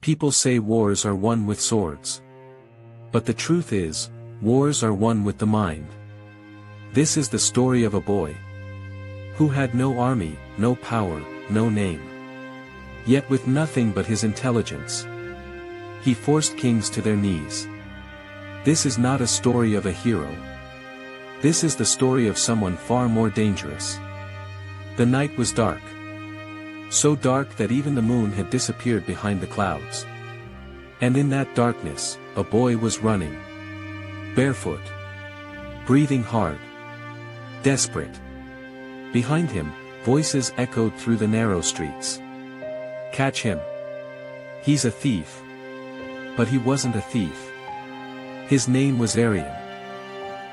People say wars are won with swords. But the truth is, wars are won with the mind. This is the story of a boy who had no army, no power, no name. Yet with nothing but his intelligence, he forced kings to their knees. This is not a story of a hero. This is the story of someone far more dangerous. The night was dark. So dark that even the moon had disappeared behind the clouds. And in that darkness, a boy was running. Barefoot. Breathing hard. Desperate. Behind him, voices echoed through the narrow streets. Catch him. He's a thief. But he wasn't a thief. His name was Aryan.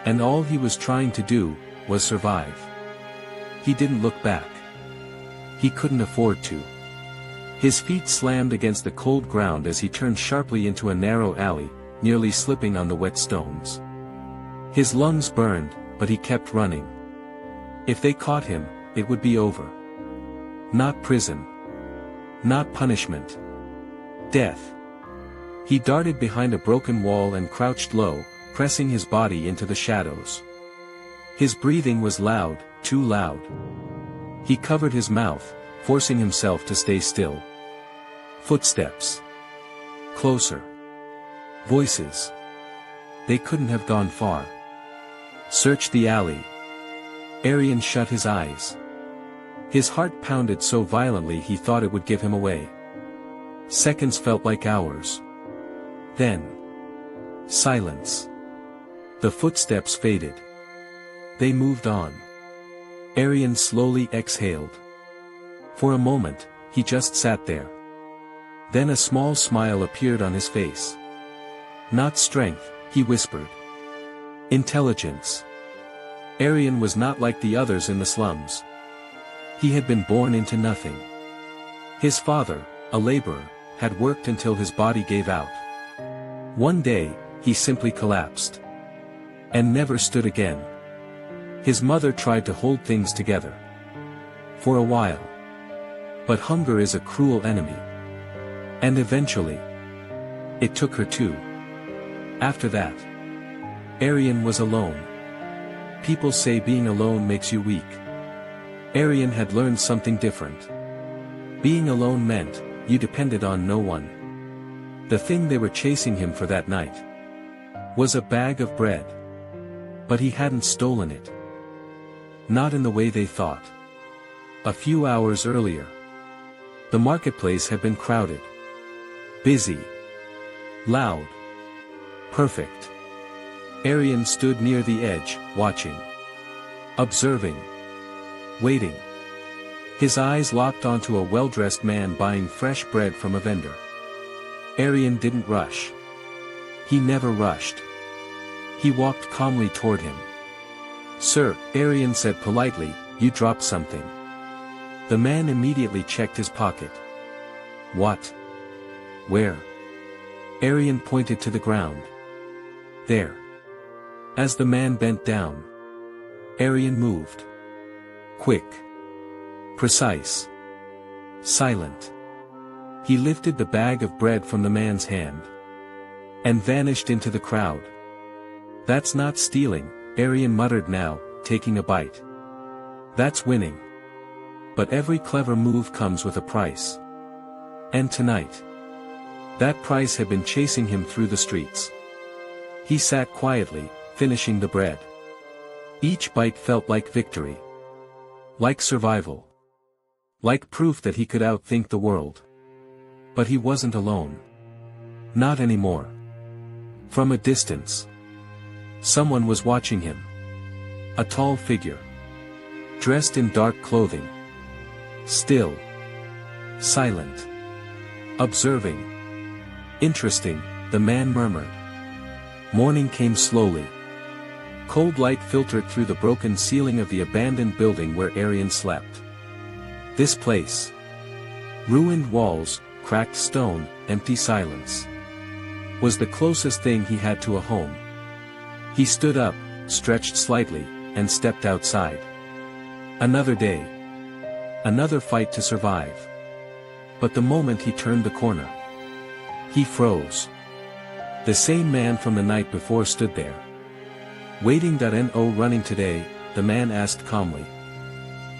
And all he was trying to do was survive. He didn't look back. He couldn't afford to. His feet slammed against the cold ground as he turned sharply into a narrow alley, nearly slipping on the wet stones. His lungs burned, but he kept running. If they caught him, it would be over. Not prison. Not punishment. Death. He darted behind a broken wall and crouched low, pressing his body into the shadows. His breathing was loud, too loud. He covered his mouth, forcing himself to stay still. Footsteps. Closer. Voices. They couldn't have gone far. Search the alley. Aryan shut his eyes. His heart pounded so violently he thought it would give him away. Seconds felt like hours. Then. Silence. The footsteps faded. They moved on. Aryan slowly exhaled. For a moment, he just sat there. Then a small smile appeared on his face. Not strength, he whispered. Intelligence. Aryan was not like the others in the slums. He had been born into nothing. His father, a laborer, had worked until his body gave out. One day, he simply collapsed. And never stood again. His mother tried to hold things together. For a while. But hunger is a cruel enemy. And eventually, it took her too. After that, Aryan was alone. People say being alone makes you weak. Aryan had learned something different. Being alone meant, you depended on no one. The thing they were chasing him for that night was a bag of bread. But he hadn't stolen it. Not in the way they thought. A few hours earlier, the marketplace had been crowded. Busy. Loud. Perfect. Aryan stood near the edge, watching. Observing. Waiting. His eyes locked onto a well-dressed man buying fresh bread from a vendor. Aryan didn't rush. He never rushed. He walked calmly toward him. Sir, Aryan said politely, you dropped something. The man immediately checked his pocket. What? Where? Aryan pointed to the ground. There. As the man bent down, Aryan moved. Quick. Precise. Silent. He lifted the bag of bread from the man's hand. And vanished into the crowd. That's not stealing, Aryan muttered now, taking a bite. That's winning. But every clever move comes with a price. And tonight, that price had been chasing him through the streets. He sat quietly, finishing the bread. Each bite felt like victory. Like survival. Like proof that he could outthink the world. But he wasn't alone. Not anymore. From a distance, someone was watching him. A tall figure. Dressed in dark clothing. Still. Silent. Observing. Interesting, the man murmured. Morning came slowly. Cold light filtered through the broken ceiling of the abandoned building where Aryan slept. This place. Ruined walls, cracked stone, empty silence. Was the closest thing he had to a home. He stood up, stretched slightly, and stepped outside. Another day. Another fight to survive. But the moment he turned the corner, He froze. The same man from the night before stood there. Waiting. No running today, the man asked calmly.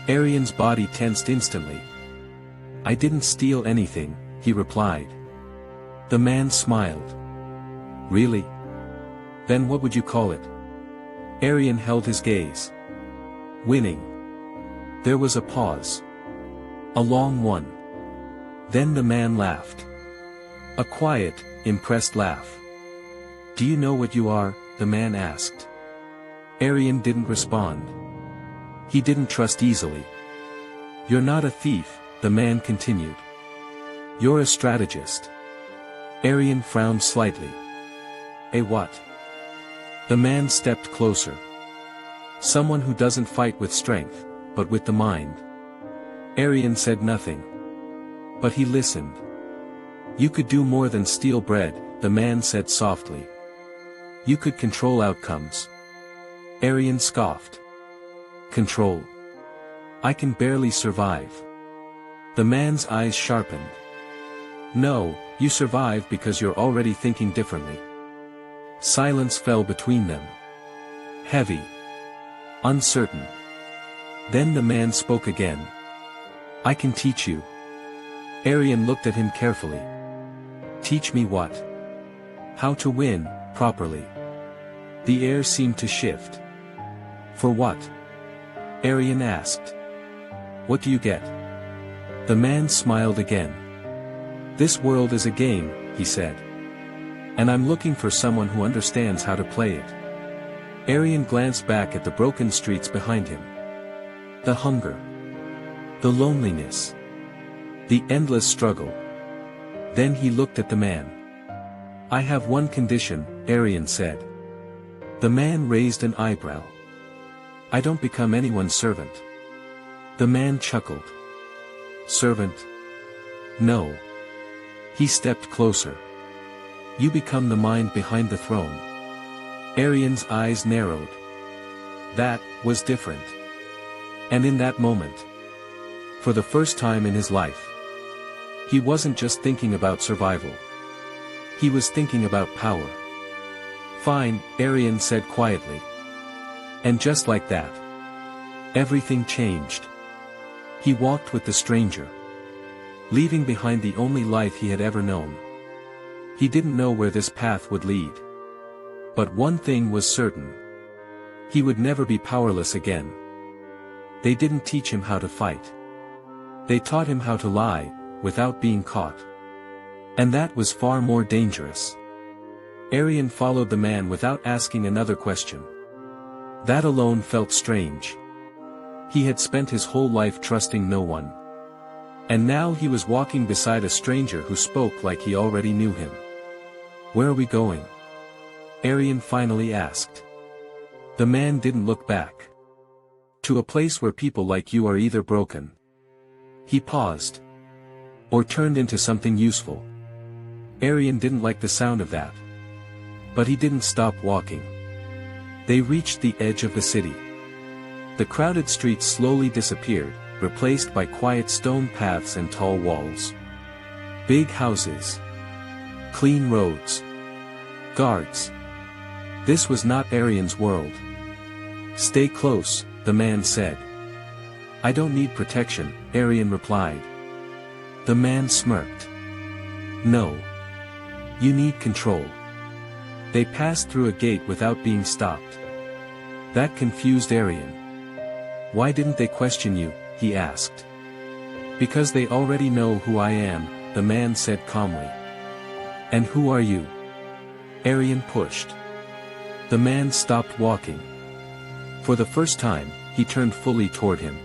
Arian's body tensed instantly. I didn't steal anything, he replied. The man smiled. Really? Then what would you call it? Arian held his gaze. Winning. There was a pause. A long one. Then the man laughed. A quiet, impressed laugh. Do you know what you are? The man asked. Arian didn't respond. He didn't trust easily. You're not a thief, the man continued. You're a strategist. Arian frowned slightly. A what? The man stepped closer. Someone who doesn't fight with strength, but with the mind. Arian said nothing. But he listened. You could do more than steal bread, the man said softly. You could control outcomes. Arian scoffed. Control? I can barely survive. The man's eyes sharpened. No, you survive because you're already thinking differently. Silence fell between them. Heavy. Uncertain. Then the man spoke again. I can teach you. Arian looked at him carefully. Teach me what? How to win, properly. The air seemed to shift. For what? Arian asked. What do you get? The man smiled again. This world is a game, he said. And I'm looking for someone who understands how to play it. Arian glanced back at the broken streets behind him. The hunger. The loneliness. The endless struggle. Then he looked at the man. I have one condition, Arian said. The man raised an eyebrow. I don't become anyone's servant. The man chuckled. Servant? No. He stepped closer. You become the mind behind the throne. Arian's eyes narrowed. That was different. And in that moment, for the first time in his life, he wasn't just thinking about survival. He was thinking about power. Fine, Arian said quietly. And just like that, everything changed. He walked with the stranger, leaving behind the only life he had ever known. He didn't know where this path would lead. But one thing was certain. He would never be powerless again. They didn't teach him how to fight. They taught him how to lie, without being caught. And that was far more dangerous. Arian followed the man without asking another question. That alone felt strange. He had spent his whole life trusting no one. And now he was walking beside a stranger who spoke like he already knew him. Where are we going? Arian finally asked. The man didn't look back. To a place where people like you are either broken. He paused. Or turned into something useful. Arian didn't like the sound of that. But he didn't stop walking. They reached the edge of the city. The crowded streets slowly disappeared, replaced by quiet stone paths and tall walls. Big houses. Clean roads. Guards. This was not Arian's world. Stay close, the man said. I don't need protection, Arian replied. The man smirked. No. You need control. They passed through a gate without being stopped. That confused Arian. Why didn't they question you? He asked. Because they already know who I am, the man said calmly. And who are you? Arian pushed. The man stopped walking. For the first time, he turned fully toward him.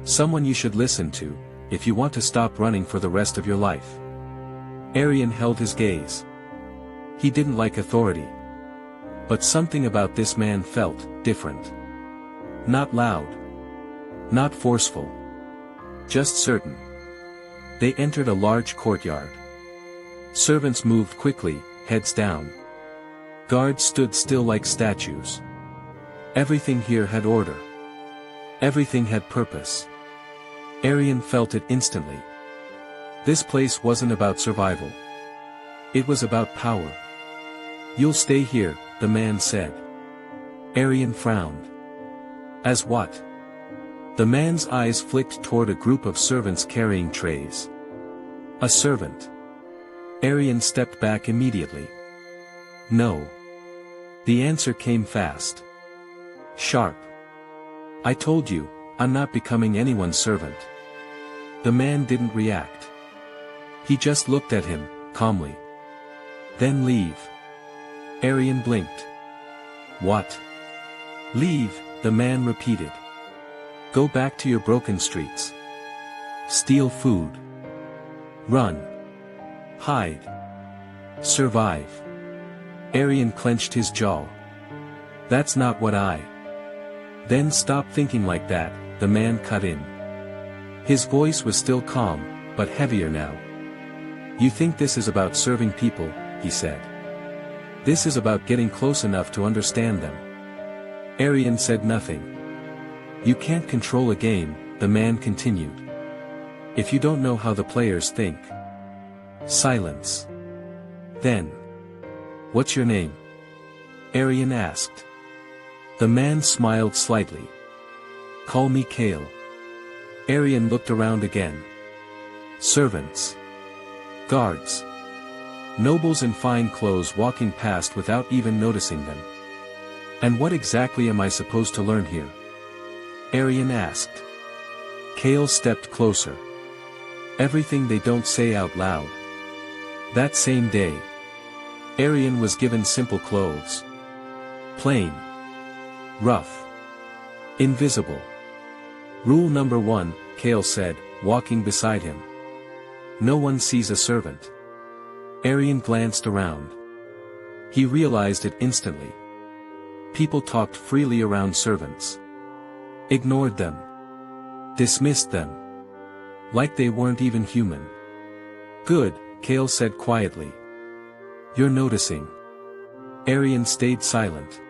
Someone you should listen to, if you want to stop running for the rest of your life. Arian held his gaze. He didn't like authority. But something about this man felt different. Not loud. Not forceful. Just certain. They entered a large courtyard. Servants moved quickly, heads down. Guards stood still like statues. Everything here had order. Everything had purpose. Arian felt it instantly. This place wasn't about survival. It was about power. "You'll stay here," the man said. Arian frowned. "As what?" The man's eyes flicked toward a group of servants carrying trays. "A servant." Arian stepped back immediately. "No." The answer came fast. Sharp. "I told you, I'm not becoming anyone's servant." The man didn't react. He just looked at him, calmly. "Then leave." Arian blinked. "What?" "Leave," the man repeated. "Go back to your broken streets. Steal food. Run. Hide. Survive." Arian clenched his jaw. "That's not what I—" "Then stop thinking like that," the man cut in. His voice was still calm, but heavier now. "You think this is about serving people," he said. "This is about getting close enough to understand them." Arian said nothing. "You can't control a game," the man continued. "If you don't know how the players think." Silence. Then, "What's your name?" Arian asked. The man smiled slightly. "Call me Kale." Arian looked around again. Servants. Guards. Nobles in fine clothes walking past without even noticing them. "And what exactly am I supposed to learn here?" Arian asked. Kale stepped closer. "Everything they don't say out loud." That same day, Arian was given simple clothes. Plain. Rough. Invisible. "Rule number 1, Kale said, walking beside him. No one sees a servant." Arian glanced around. He realized it instantly. People talked freely around servants. Ignored them. Dismissed them. Like they weren't even human. "Good," Kale said quietly. "You're noticing." Arian stayed silent.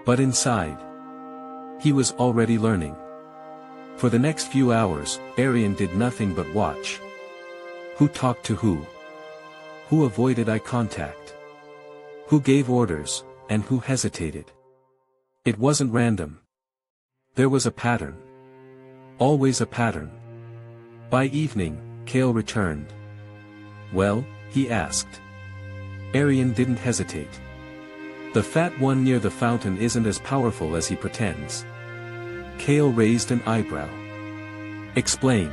But inside, he was already learning. For the next few hours, Arian did nothing but watch. Who talked to who? Who avoided eye contact? Who gave orders, and who hesitated? It wasn't random. There was a pattern. Always a pattern. By evening, Kale returned. "Well?" he asked. Arian didn't hesitate. "The fat one near the fountain isn't as powerful as he pretends." Kale raised an eyebrow. "Explain."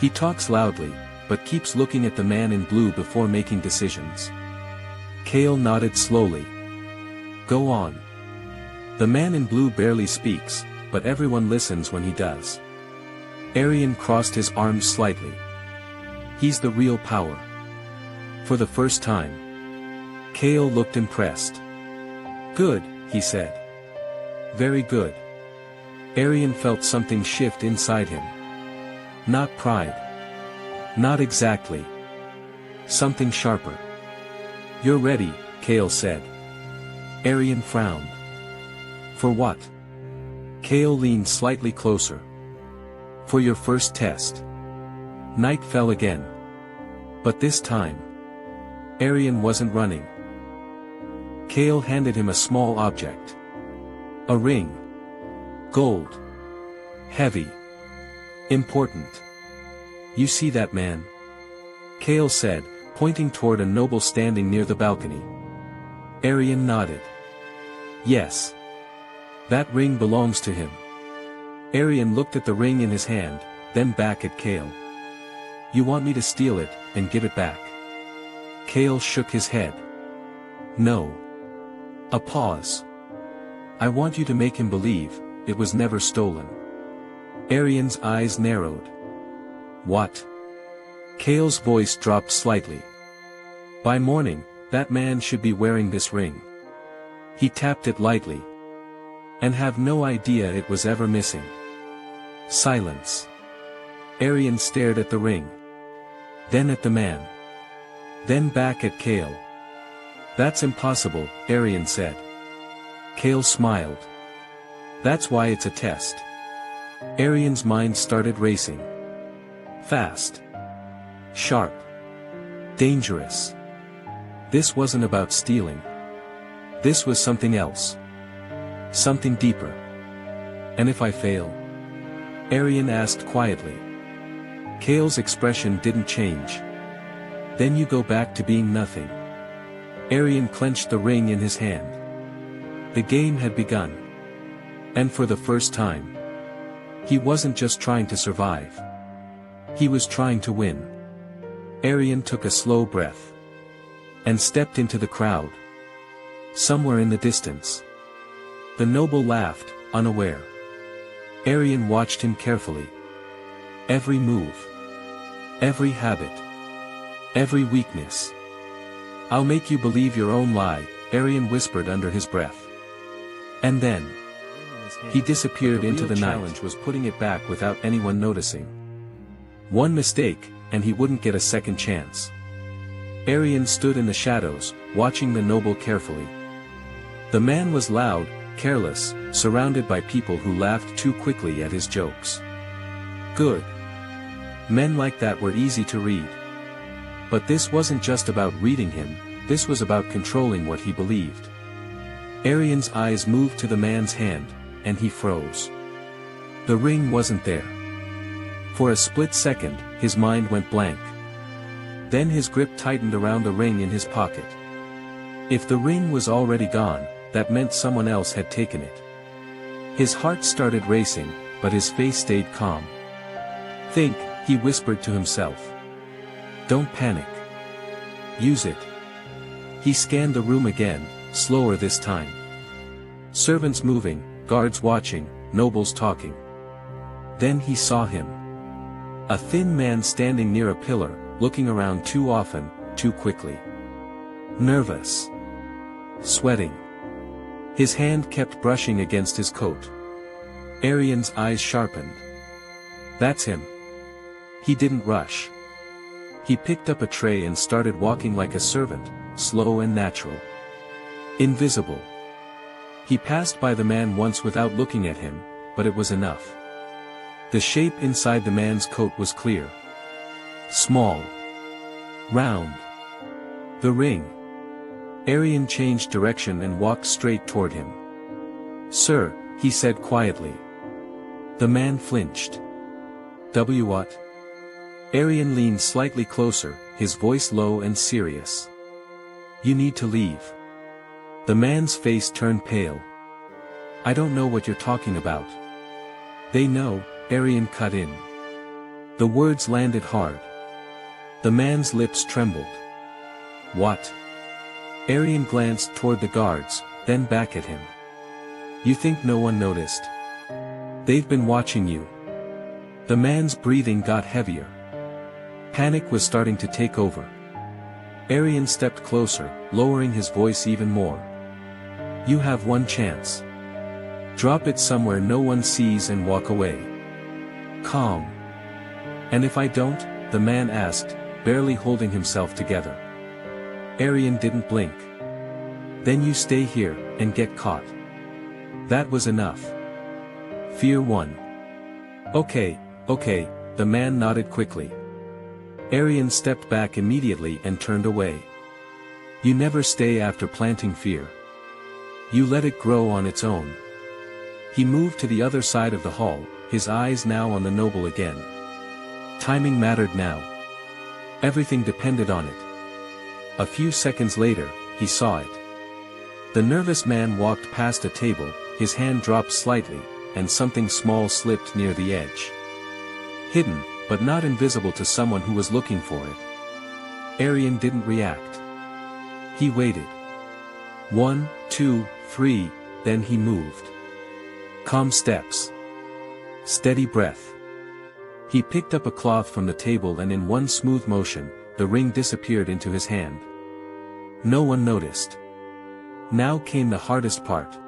"He talks loudly, but keeps looking at the man in blue before making decisions." Kale nodded slowly. "Go on." "The man in blue barely speaks, but everyone listens when he does." Arian crossed his arms slightly. "He's the real power." For the first time. Kale looked impressed. "Good," he said. "Very good." Arian felt something shift inside him. Not pride. Not exactly. Something sharper. "You're ready," Kale said. Arian frowned. "For what?" Kale leaned slightly closer. "For your first test." Night fell again. But this time, Arian wasn't running. Kale handed him a small object. A ring. Gold. Heavy. Important. "You see that man?" Kale said, pointing toward a noble standing near the balcony. Arian nodded. "Yes. That ring belongs to him." Arian looked at the ring in his hand, then back at Kale. "You want me to steal it, and give it back?" Kale shook his head. "No." A pause. "I want you to make him believe it was never stolen." Arian's eyes narrowed. "What?" Kale's voice dropped slightly. "By morning, that man should be wearing this ring." He tapped it lightly. "And have no idea it was ever missing." Silence. Arian stared at the ring. Then at the man. Then back at Kale. "That's impossible," Arian said. Kale smiled. "That's why it's a test." Arian's mind started racing. Fast. Sharp. Dangerous. This wasn't about stealing. This was something else. Something deeper. And if I fail? Arian asked quietly. Kale's expression didn't change. Then you go back to being nothing. Arian clenched the ring in his hand. The game had begun. And for the first time, he wasn't just trying to survive. He was trying to win. Arian took a slow breath. And stepped into the crowd. Somewhere in the distance. The noble laughed, unaware. Arian watched him carefully. Every move. Every habit. Every weakness. I'll make you believe your own lie, Arian whispered under his breath. And then he disappeared into the night. The challenge was putting it back without anyone noticing. One mistake, and he wouldn't get a second chance. Arian stood in the shadows, watching the noble carefully. The man was loud, careless, surrounded by people who laughed too quickly at his jokes. Good. Men like that were easy to read. But this wasn't just about reading him, this was about controlling what he believed. Arian's eyes moved to the man's hand, and he froze. The ring wasn't there. For a split second, his mind went blank. Then his grip tightened around the ring in his pocket. If the ring was already gone, that meant someone else had taken it. His heart started racing, but his face stayed calm. Think, he whispered to himself. Don't panic. Use it. He scanned the room again, slower this time. Servants moving, guards watching, nobles talking. Then he saw him. A thin man standing near a pillar, looking around too often, too quickly. Nervous. Sweating. His hand kept brushing against his coat. Arian's eyes sharpened. That's him. He didn't rush. He picked up a tray and started walking like a servant, slow and natural. Invisible. He passed by the man once without looking at him, but it was enough. The shape inside the man's coat was clear. Small. Round. The ring. Arian changed direction and walked straight toward him. Sir, he said quietly. The man flinched. What? Arian leaned slightly closer, his voice low and serious. You need to leave. The man's face turned pale. I don't know what you're talking about. They know, Arian cut in. The words landed hard. The man's lips trembled. What? Arian glanced toward the guards, then back at him. You think no one noticed? They've been watching you. The man's breathing got heavier. Panic was starting to take over. Arian stepped closer, lowering his voice even more. You have one chance. Drop it somewhere no one sees and walk away. Calm. And if I don't? The man asked, barely holding himself together. Arian didn't blink. Then you stay here, and get caught. That was enough. Fear won. Okay, the man nodded quickly. Arian stepped back immediately and turned away. You never stay after planting fear. You let it grow on its own. He moved to the other side of the hall, his eyes now on the noble again. Timing mattered now. Everything depended on it. A few seconds later, he saw it. The nervous man walked past a table, his hand dropped slightly, and something small slipped near the edge. Hidden, but not invisible to someone who was looking for it. Arian didn't react. He waited. 1, 2, 3, then he moved. Calm steps. Steady breath. He picked up a cloth from the table and in one smooth motion, the ring disappeared into his hand. No one noticed. Now came the hardest part.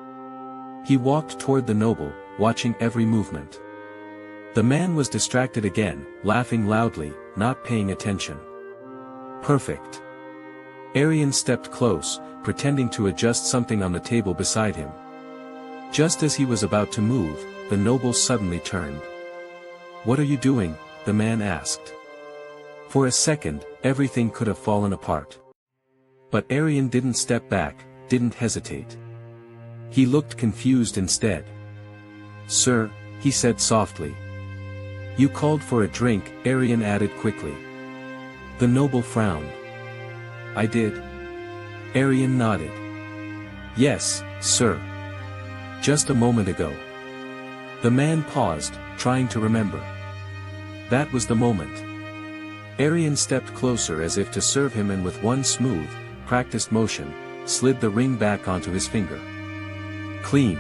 He walked toward the noble, watching every movement. The man was distracted again, laughing loudly, not paying attention. Perfect. Arian stepped close, pretending to adjust something on the table beside him. Just as he was about to move, the noble suddenly turned. What are you doing? The man asked. For a second, everything could have fallen apart. But Arian didn't step back, didn't hesitate. He looked confused instead. "Sir," he said softly. "You called for a drink," Arian added quickly. The noble frowned. "I did." Arian nodded. "Yes, sir. Just a moment ago." The man paused, trying to remember. That was the moment. Arian stepped closer as if to serve him, and with one smooth, practiced motion, slid the ring back onto his finger. Clean.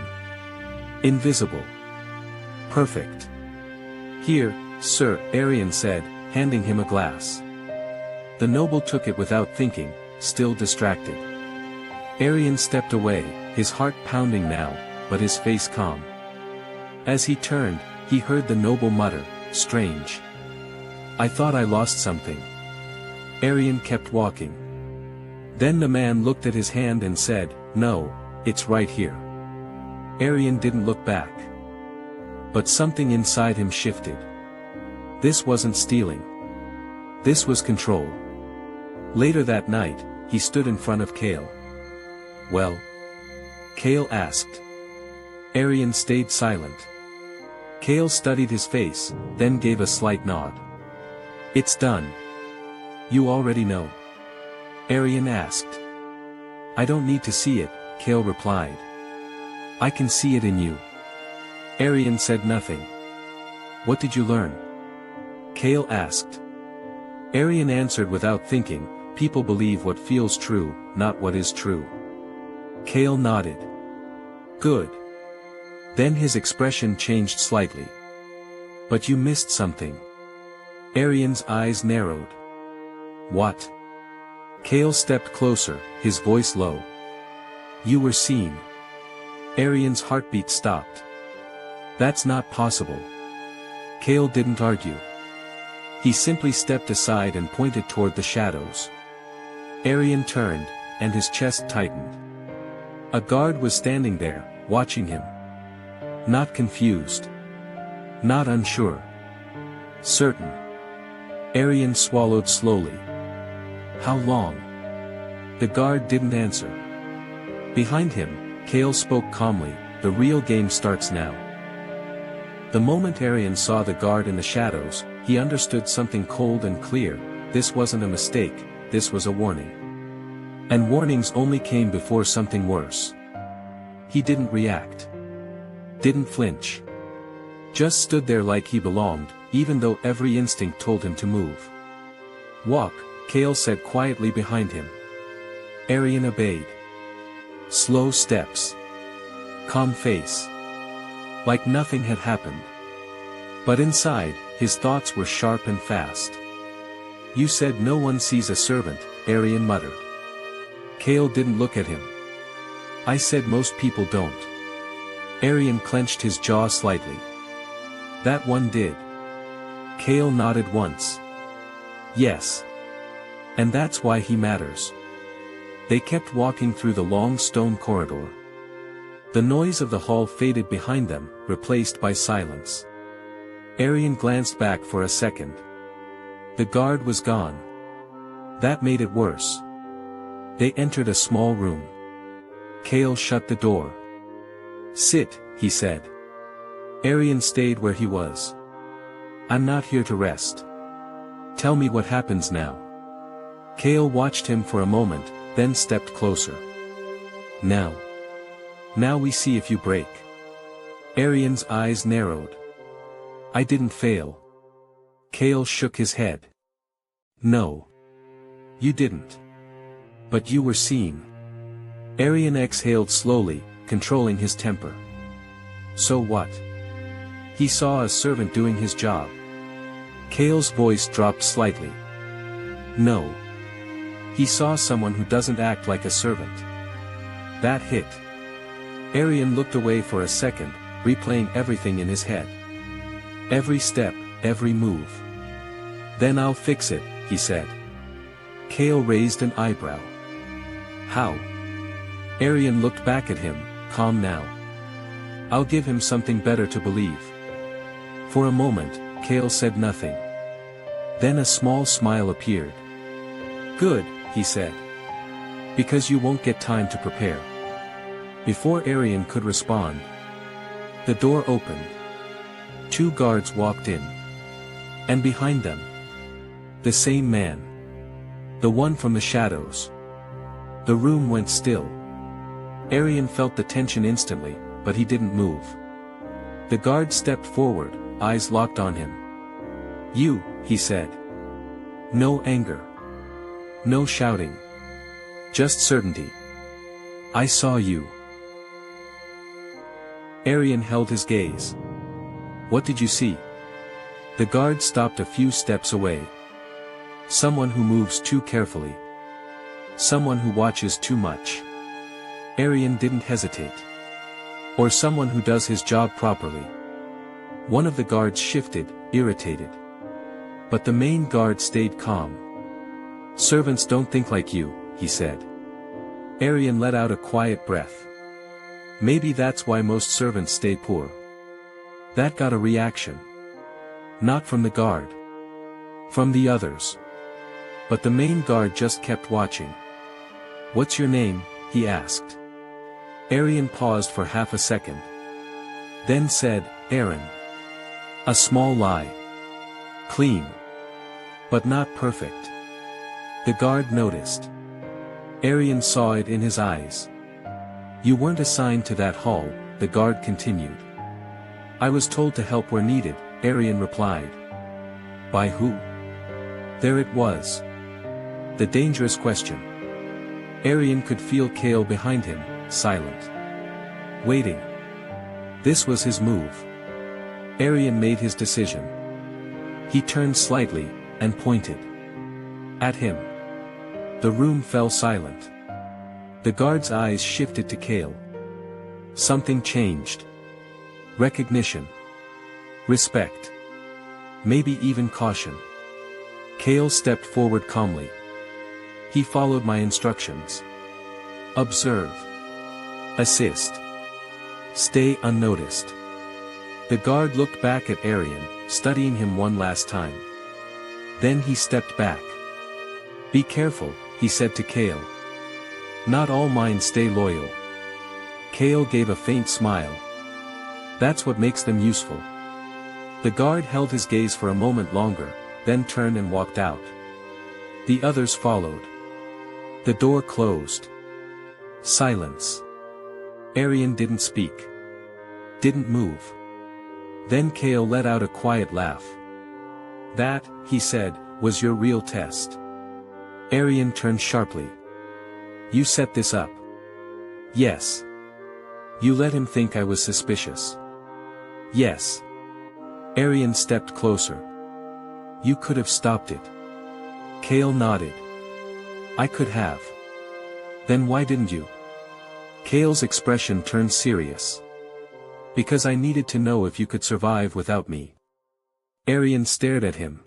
Invisible. Perfect. "Here, sir," Arian said, handing him a glass. The noble took it without thinking, still distracted. Arian stepped away, his heart pounding now, but his face calm. As he turned, he heard the noble mutter, "Strange. I thought I lost something." Arian kept walking. Then the man looked at his hand and said, "No, it's right here." Arian didn't look back. But something inside him shifted. This wasn't stealing. This was control. Later that night, he stood in front of Kale. "Well?" Kale asked. Arian stayed silent. Kale studied his face, then gave a slight nod. "It's done." "You already know?" Arian asked. "I don't need to see it," Kale replied. "I can see it in you." Arian said nothing. "What did you learn?" Kale asked. Arian answered without thinking, "People believe what feels true, not what is true." Kale nodded. "Good." Then his expression changed slightly. "But you missed something." Arian's eyes narrowed. "What?" Kale stepped closer, his voice low. "You were seen." Arian's heartbeat stopped. "That's not possible." Kale didn't argue. He simply stepped aside and pointed toward the shadows. Arian turned, and his chest tightened. A guard was standing there, watching him. Not confused. Not unsure. Certain. Arian swallowed slowly. "How long?" The guard didn't answer. Behind him, Kale spoke calmly, "The real game starts now." The moment Arian saw the guard in the shadows, he understood something cold and clear. This wasn't a mistake, this was a warning. And warnings only came before something worse. He didn't react. Didn't flinch. Just stood there like he belonged, even though every instinct told him to move. "Walk," Kale said quietly behind him. Arian obeyed. Slow steps. Calm face. Like nothing had happened. But inside, his thoughts were sharp and fast. "You said no one sees a servant," Arian muttered. Kale didn't look at him. "I said most people don't." Arian clenched his jaw slightly. "That one did." Kale nodded once. "Yes. And that's why he matters." They kept walking through the long stone corridor. The noise of the hall faded behind them, replaced by silence. Arian glanced back for a second. The guard was gone. That made it worse. They entered a small room. Kale shut the door. "Sit," he said. Arian stayed where he was. "I'm not here to rest. Tell me what happens now." Kale watched him for a moment, then stepped closer. "Now. Now we see if you break." Arian's eyes narrowed. "I didn't fail." Kale shook his head. "No. You didn't. But you were seen." Arian exhaled slowly, controlling his temper. "So what?" "He saw a servant doing his job." Kale's voice dropped slightly. "No. He saw someone who doesn't act like a servant." That hit. Arian looked away for a second, replaying everything in his head. Every step, every move. "Then I'll fix it," he said. Kale raised an eyebrow. "How?" Arian looked back at him, calm now. "I'll give him something better to believe." For a moment, Kale said nothing. Then a small smile appeared. "Good," he said. Because you won't get time to prepare. Before Arian could respond, the door opened. 2 guards walked in. And behind them, the same man. The one from the shadows. The room went still. Arian felt the tension instantly, but he didn't move. The guard stepped forward, eyes locked on him. "You," he said. No anger. No shouting. Just certainty. "I saw you." Arian held his gaze. "What did you see?" The guard stopped a few steps away. Someone who moves too carefully. Someone who watches too much. Arian didn't hesitate. Or someone who does his job properly. One of the guards shifted, irritated. But the main guard stayed calm. "Servants don't think like you," he said. Arian let out a quiet breath. Maybe that's why most servants stay poor. That got a reaction. Not from the guard. From the others. But the main guard just kept watching. "What's your name?" he asked. Arian paused for half a second. Then said, "Aaron." A small lie. Clean. But not perfect. The guard noticed. Arian saw it in his eyes. "You weren't assigned to that hall," the guard continued. "I was told to help where needed," Arian replied. "By who?" There it was. The dangerous question. Arian could feel Kale behind him, silent. Waiting. This was his move. Arian made his decision. He turned slightly, and pointed. At him. The room fell silent. The guard's eyes shifted to Kale. Something changed. Recognition. Respect. Maybe even caution. Kale stepped forward calmly. "He followed my instructions. Observe. Assist. Stay unnoticed." The guard looked back at Arian, studying him one last time. Then he stepped back. "Be careful," he said to Kale. "Not all minds stay loyal." Kale gave a faint smile. "That's what makes them useful." The guard held his gaze for a moment longer, then turned and walked out. The others followed. The door closed. Silence. Arian didn't speak. Didn't move. Then Kale let out a quiet laugh. "That," he said, "was your real test." Arian turned sharply. "You set this up?" "Yes." "You let him think I was suspicious?" "Yes." Arian stepped closer. "You could have stopped it." Kale nodded. "I could have." "Then why didn't you?" Kale's expression turned serious. "Because I needed to know if you could survive without me." Arian stared at him.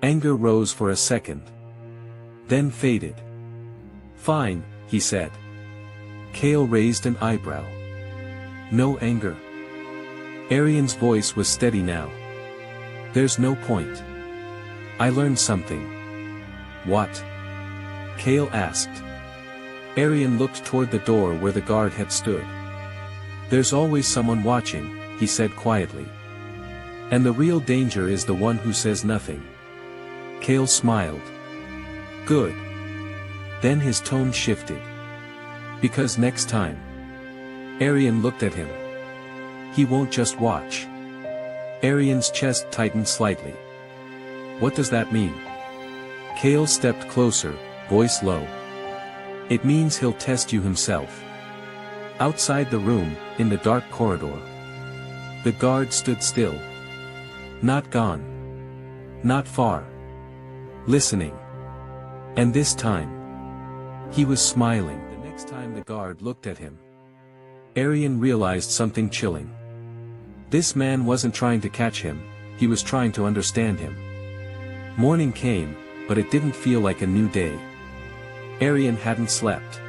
Anger rose for a second. Then faded. "Fine," he said. Kale raised an eyebrow. "No anger?" Arian's voice was steady now. "There's no point. I learned something." "What?" Kale asked. Arian looked toward the door where the guard had stood. "There's always someone watching," he said quietly. "And the real danger is the one who says nothing." Kale smiled. "Good." Then his tone shifted. "Because next time." Arian looked at him. "He won't just watch." Arian's chest tightened slightly. "What does that mean?" Kale stepped closer, voice low. "It means he'll test you himself." Outside the room, in the dark corridor. The guard stood still. Not gone. Not far. Listening. And this time. He was smiling. The next time the guard looked at him, Arian realized something chilling. This man wasn't trying to catch him, he was trying to understand him. Morning came, but it didn't feel like a new day. Arian hadn't slept.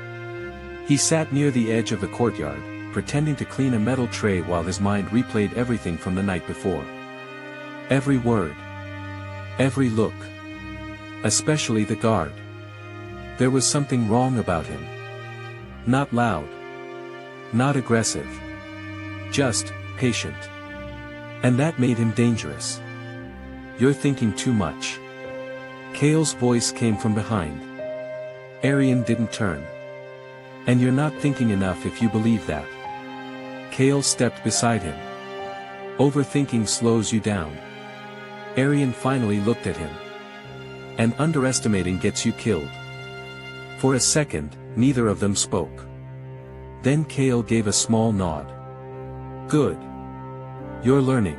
He sat near the edge of the courtyard, pretending to clean a metal tray while his mind replayed everything from the night before. Every word. Every look. Especially the guard. There was something wrong about him. Not loud. Not aggressive. Just patient. And that made him dangerous. You're thinking too much. Kale's voice came from behind. Arian didn't turn. And you're not thinking enough if you believe that. Kale stepped beside him. Overthinking slows you down. Arian finally looked at him. And underestimating gets you killed. For a second, neither of them spoke. Then Kale gave a small nod. Good. You're learning.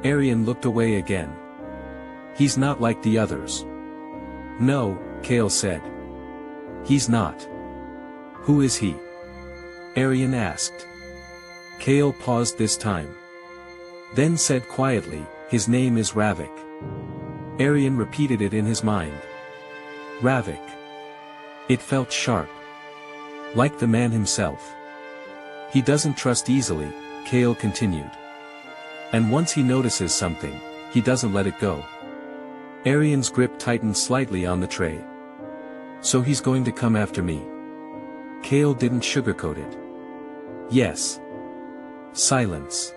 Arian looked away again. He's not like the others. No, Kale said. He's not. Who is he? Arian asked. Kale paused this time. Then said quietly, his name is Ravik. Arian repeated it in his mind. Ravik. It felt sharp. Like the man himself. He doesn't trust easily, Kale continued. And once he notices something, he doesn't let it go. Arian's grip tightened slightly on the tray. So he's going to come after me. Kale didn't sugarcoat it. Yes. Silence.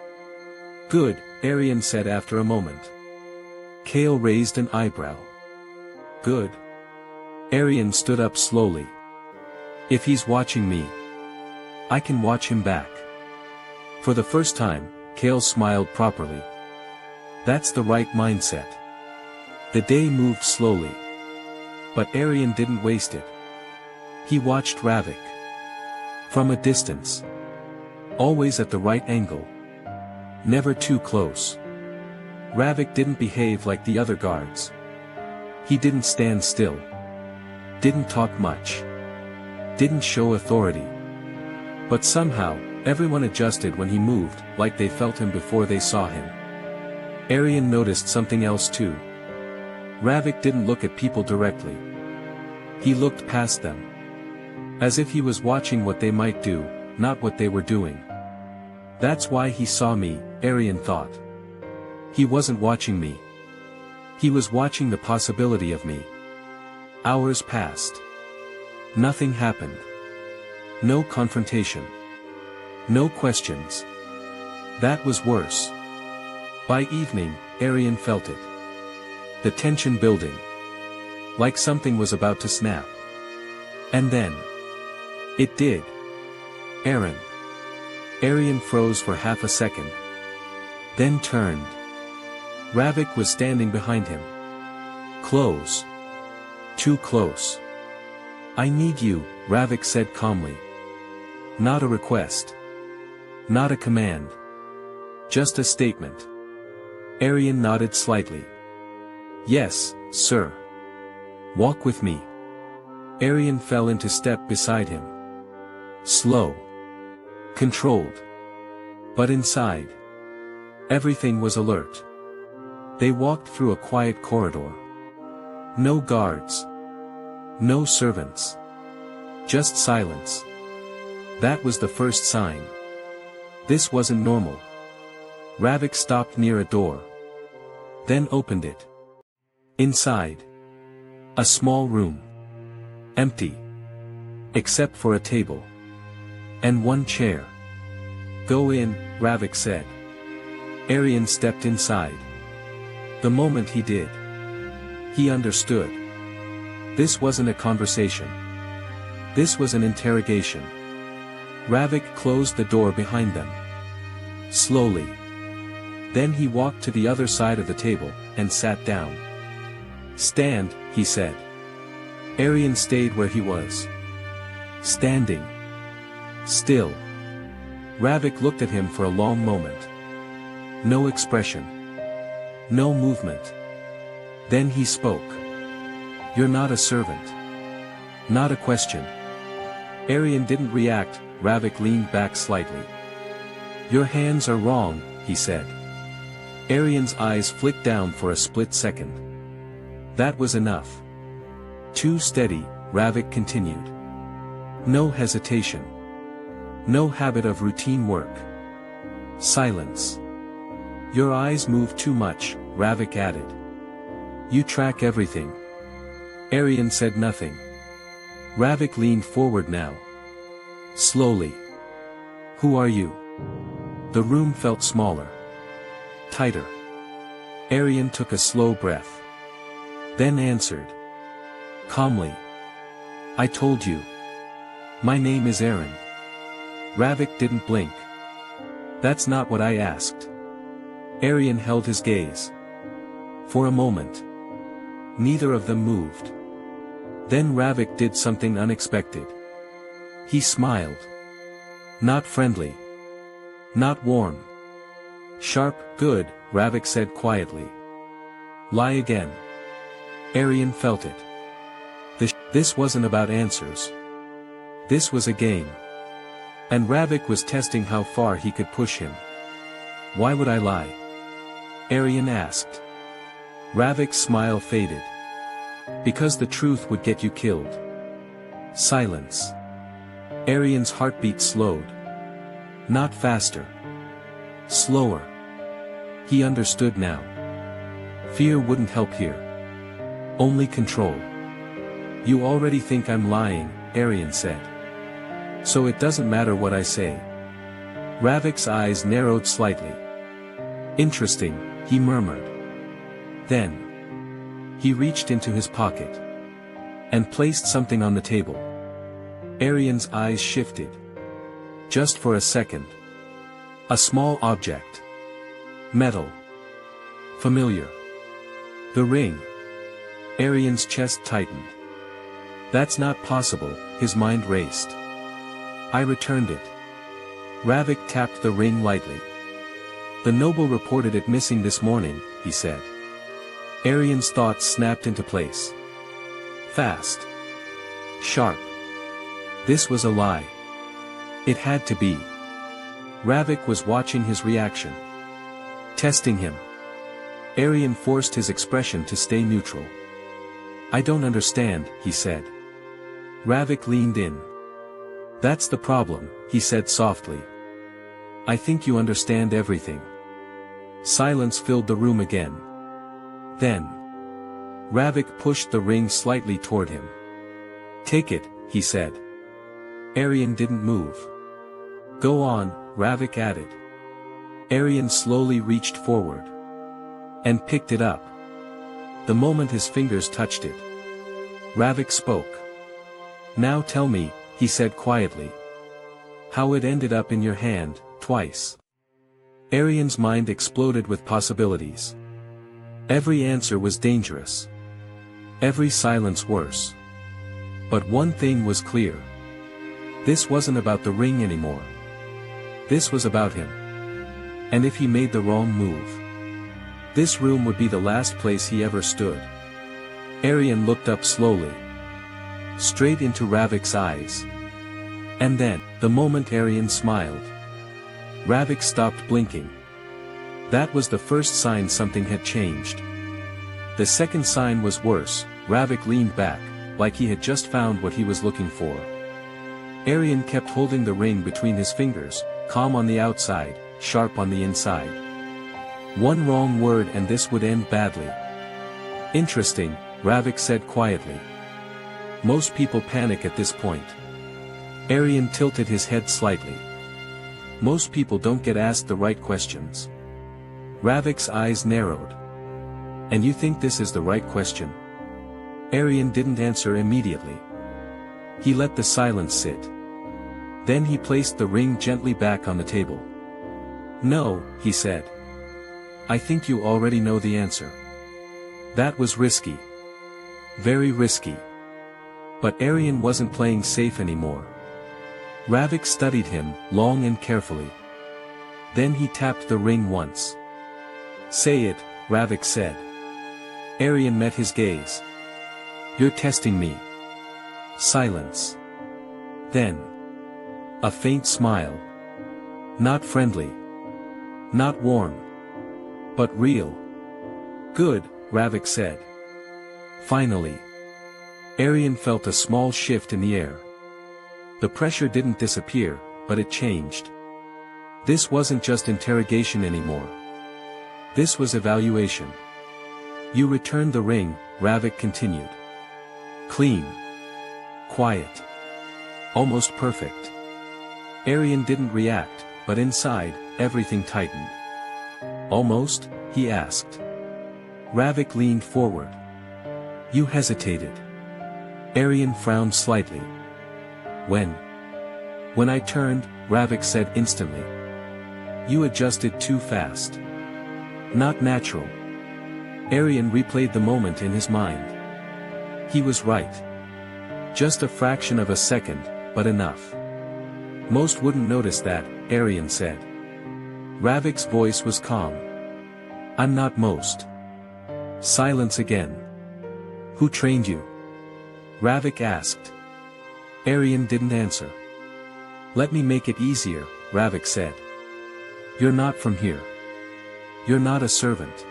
Good, Arian said after a moment. Kale raised an eyebrow. Good. Arian stood up slowly. If he's watching me, I can watch him back. For the first time, Kale smiled properly. That's the right mindset. The day moved slowly. But Arian didn't waste it. He watched Ravik. From a distance. Always at the right angle. Never too close. Ravik didn't behave like the other guards. He didn't stand still. Didn't talk much. Didn't show authority. But somehow, everyone adjusted when he moved, like they felt him before they saw him. Arian noticed something else too. Ravik didn't look at people directly. He looked past them. As if he was watching what they might do, not what they were doing. That's why he saw me, Arian thought. He wasn't watching me. He was watching the possibility of me. Hours passed. Nothing happened. No confrontation. No questions. That was worse. By evening, Arian felt it. The tension building. Like something was about to snap. And then. It did. Aaron. Arian froze for half a second. Then turned. Ravik was standing behind him. Close. Too close. I need you, Ravik said calmly. Not a request. Not a command. Just a statement. Arian nodded slightly. Yes, sir. Walk with me. Arian fell into step beside him. Slow. Controlled. But inside. Everything was alert. They walked through a quiet corridor. No guards. No servants. Just silence. That was the first sign. This wasn't normal. Ravik stopped near a door. Then opened it. Inside. A small room. Empty. Except for a table. And one chair. Go in, Ravik said. Arian stepped inside. The moment he did. He understood. This wasn't a conversation. This was an interrogation. Ravik closed the door behind them. Slowly. Then he walked to the other side of the table, and sat down. Stand, he said. Arian stayed where he was. Standing. Still. Ravik looked at him for a long moment. No expression. No movement. Then he spoke. You're not a servant. Not a question. Arian didn't react. Ravik leaned back slightly. Your hands are wrong, he said. Arian's eyes flicked down for a split second. That was enough. Too steady, Ravik continued. No hesitation. No habit of routine work. Silence. Your eyes move too much, Ravik added. You track everything. Arian said nothing. Ravik leaned forward now. Slowly. Who are you? The room felt smaller. Tighter. Arian took a slow breath. Then answered. Calmly. I told you. My name is Aaron. Ravik didn't blink. That's not what I asked. Arian held his gaze. For a moment. Neither of them moved. Then Ravik did something unexpected. He smiled. Not friendly. Not warm. Sharp. Good, Ravik said quietly. Lie again. Arian felt it. This wasn't about answers. This was a game. And Ravik was testing how far he could push him. Why would I lie? Arian asked. Ravik's smile faded. Because the truth would get you killed. Silence. Arian's heartbeat slowed. Not faster. Slower. He understood now. Fear wouldn't help here. Only control. You already think I'm lying, Arian said. So it doesn't matter what I say. Ravik's eyes narrowed slightly. Interesting, he murmured. Then. He reached into his pocket. And placed something on the table. Arian's eyes shifted. Just for a second. A small object. Metal. Familiar. The ring. Arian's chest tightened. That's not possible, his mind raced. I returned it. Ravik tapped the ring lightly. The noble reported it missing this morning, he said. Arian's thoughts snapped into place. Fast. Sharp. This was a lie. It had to be. Ravik was watching his reaction. Testing him. Arian forced his expression to stay neutral. I don't understand, he said. Ravik leaned in. That's the problem, he said softly. I think you understand everything. Silence filled the room again. Then. Ravik pushed the ring slightly toward him. Take it, he said. Arian didn't move. Go on, Ravik added. Arian slowly reached forward. And picked it up. The moment his fingers touched it. Ravik spoke. Now tell me, he said quietly. How it ended up in your hand, twice. Arian's mind exploded with possibilities. Every answer was dangerous. Every silence worse. But one thing was clear. This wasn't about the ring anymore. This was about him. And if he made the wrong move, this room would be the last place he ever stood. Arian looked up slowly. Straight into Ravik's eyes. And then, the moment Arian smiled, Ravik stopped blinking. That was the first sign something had changed. The second sign was worse. Ravik leaned back, like he had just found what he was looking for. Arian kept holding the ring between his fingers, calm on the outside, sharp on the inside. One wrong word and this would end badly. Interesting, Ravik said quietly. Most people panic at this point. Arian tilted his head slightly. Most people don't get asked the right questions. Ravik's eyes narrowed. And you think this is the right question? Arian didn't answer immediately. He let the silence sit. Then he placed the ring gently back on the table. No, he said. I think you already know the answer. That was risky. Very risky. But Arian wasn't playing safe anymore. Ravik studied him, long and carefully. Then he tapped the ring once. Say it, Ravik said. Arian met his gaze. You're testing me. Silence. Then. A faint smile. Not friendly. Not warm. But real. Good, Ravik said. Finally. Arian felt a small shift in the air. The pressure didn't disappear, but it changed. This wasn't just interrogation anymore. This was evaluation. You returned the ring, Ravik continued. Clean. quiet. Almost perfect. Arian didn't react, but inside, everything tightened. Almost, he asked. Ravik leaned forward. You hesitated. Arian frowned slightly. When I turned, Ravik said instantly. You adjusted too fast. Not natural. Arian replayed the moment in his mind. He was right. Just a fraction of a second, but enough. Most wouldn't notice that, Arian said. Ravik's voice was calm. I'm not most. Silence again. Who trained you? Ravik asked. Arian didn't answer. Let me make it easier, Ravik said. You're not from here. You're not a servant.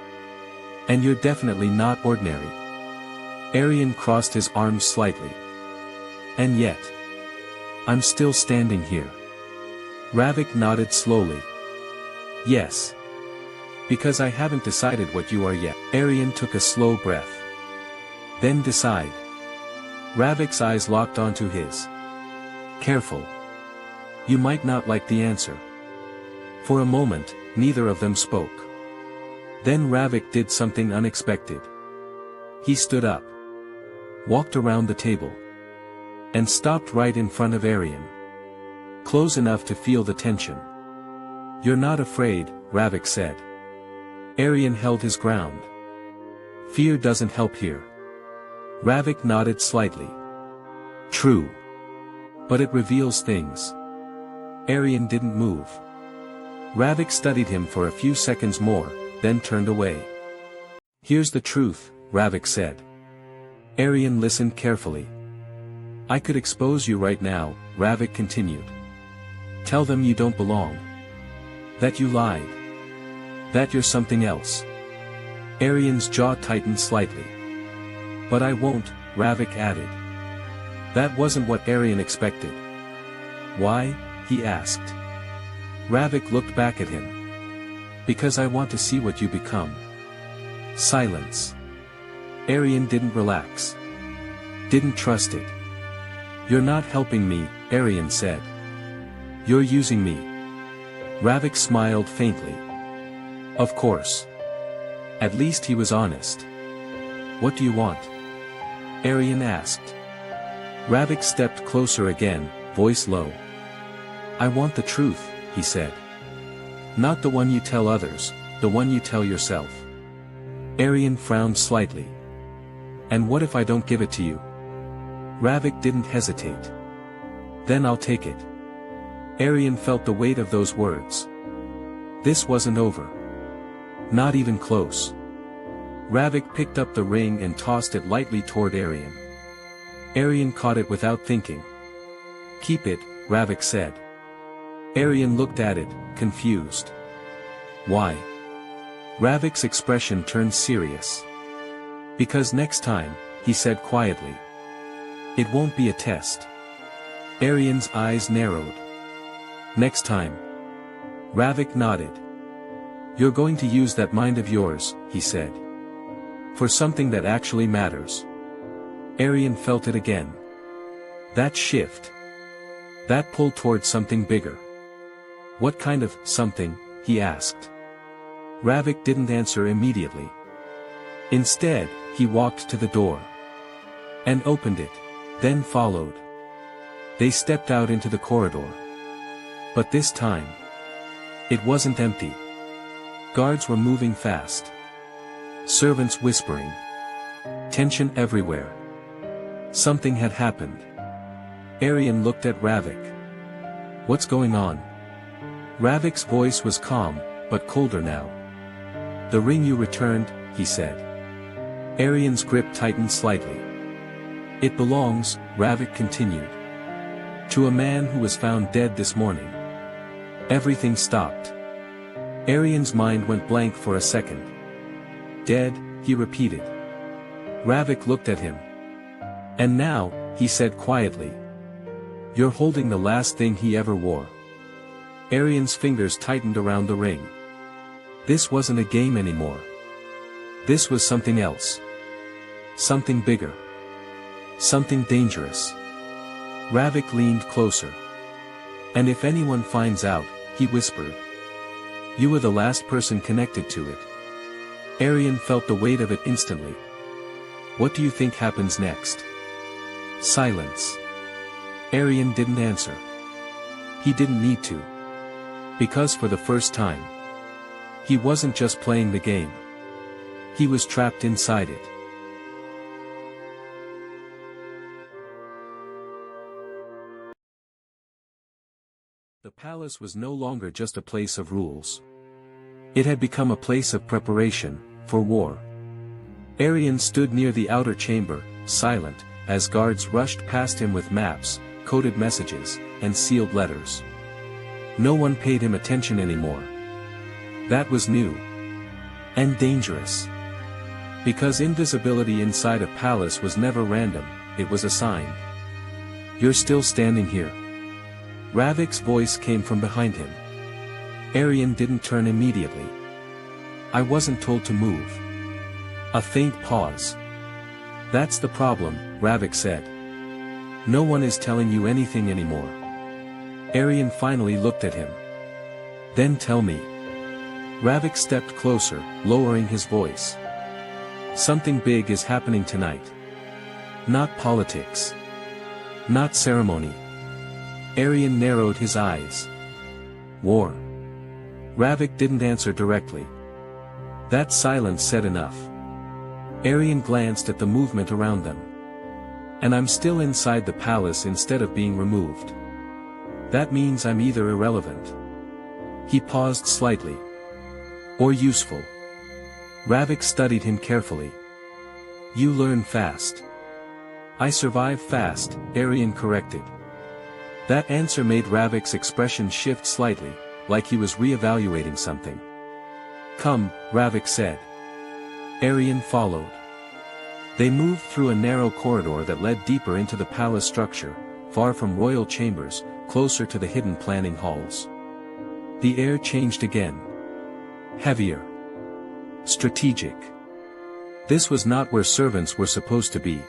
And you're definitely not ordinary. Arian crossed his arms slightly. And yet, I'm still standing here. Ravik nodded slowly. Yes. Because I haven't decided what you are yet. Arian took a slow breath. Then decide. Ravik's eyes locked onto his. Careful. You might not like the answer. For a moment, neither of them spoke. Then Ravik did something unexpected. He stood up. Walked around the table. And stopped right in front of Arian. Close enough to feel the tension. You're not afraid, Ravik said. Arian held his ground. Fear doesn't help here. Ravik nodded slightly. True. But it reveals things. Arian didn't move. Ravik studied him for a few seconds more, then turned away. Here's the truth, Ravik said. Arian listened carefully. I could expose you right now, Ravik continued. Tell them you don't belong. That you lied. That you're something else. Arian's jaw tightened slightly. But I won't, Ravik added. That wasn't what Arian expected. Why? He asked. Ravik looked back at him. Because I want to see what you become. Silence. Arian didn't relax. Didn't trust it. You're not helping me, Arian said. You're using me. Ravik smiled faintly. Of course. At least he was honest. What do you want? Arian asked. Ravik stepped closer again, voice low. I want the truth, he said. Not the one you tell others, the one you tell yourself. Arian frowned slightly. And what if I don't give it to you? Ravik didn't hesitate. Then I'll take it. Arian felt the weight of those words. This wasn't over. Not even close. Ravik picked up the ring and tossed it lightly toward Arian. Arian caught it without thinking. Keep it, Ravik said. Arian looked at it, confused. Why? Ravik's expression turned serious. Because next time, he said quietly. It won't be a test. Arian's eyes narrowed. Next time. Ravik nodded. You're going to use that mind of yours, he said. For something that actually matters. Arian felt it again. That shift. That pull toward something bigger. What kind of something, he asked. Ravik didn't answer immediately. Instead, he walked to the door. And opened it. Then followed. They stepped out into the corridor. But this time. It wasn't empty. Guards were moving fast. Servants whispering. Tension everywhere. Something had happened. Arian looked at Ravik. What's going on? Ravik's voice was calm, but colder now. The ring you returned, he said. Arian's grip tightened slightly. It belongs, Ravik continued. To a man who was found dead this morning. Everything stopped. Arian's mind went blank for a second. Dead, he repeated. Ravik looked at him. And now, he said quietly. You're holding the last thing he ever wore. Arian's fingers tightened around the ring. This wasn't a game anymore. This was something else. Something bigger. Something dangerous. Ravik leaned closer. And if anyone finds out, he whispered. You were the last person connected to it. Arian felt the weight of it instantly. What do you think happens next? Silence. Arian didn't answer. He didn't need to. Because for the first time, he wasn't just playing the game. He was trapped inside it. The palace was no longer just a place of rules. It had become a place of preparation for war. Arian stood near the outer chamber, silent, as guards rushed past him with maps, coded messages, and sealed letters. No one paid him attention anymore. That was new. And dangerous. Because invisibility inside a palace was never random, it was assigned. You're still standing here. Ravik's voice came from behind him. Arian didn't turn immediately. I wasn't told to move. A faint pause. That's the problem, Ravik said. No one is telling you anything anymore. Arian finally looked at him. Then tell me. Ravik stepped closer, lowering his voice. Something big is happening tonight. Not politics. Not ceremony. Arian narrowed his eyes. War. Ravik didn't answer directly. That silence said enough. Arian glanced at the movement around them. And I'm still inside the palace instead of being removed. That means I'm either irrelevant. He paused slightly. Or useful. Ravik studied him carefully. You learn fast. I survive fast, Arian corrected. That answer made Ravik's expression shift slightly, like he was re-evaluating something. Come, Ravik said. Arian followed. They moved through a narrow corridor that led deeper into the palace structure, far from royal chambers, closer to the hidden planning halls. The air changed again. Heavier. Strategic. This was not where servants were supposed to be.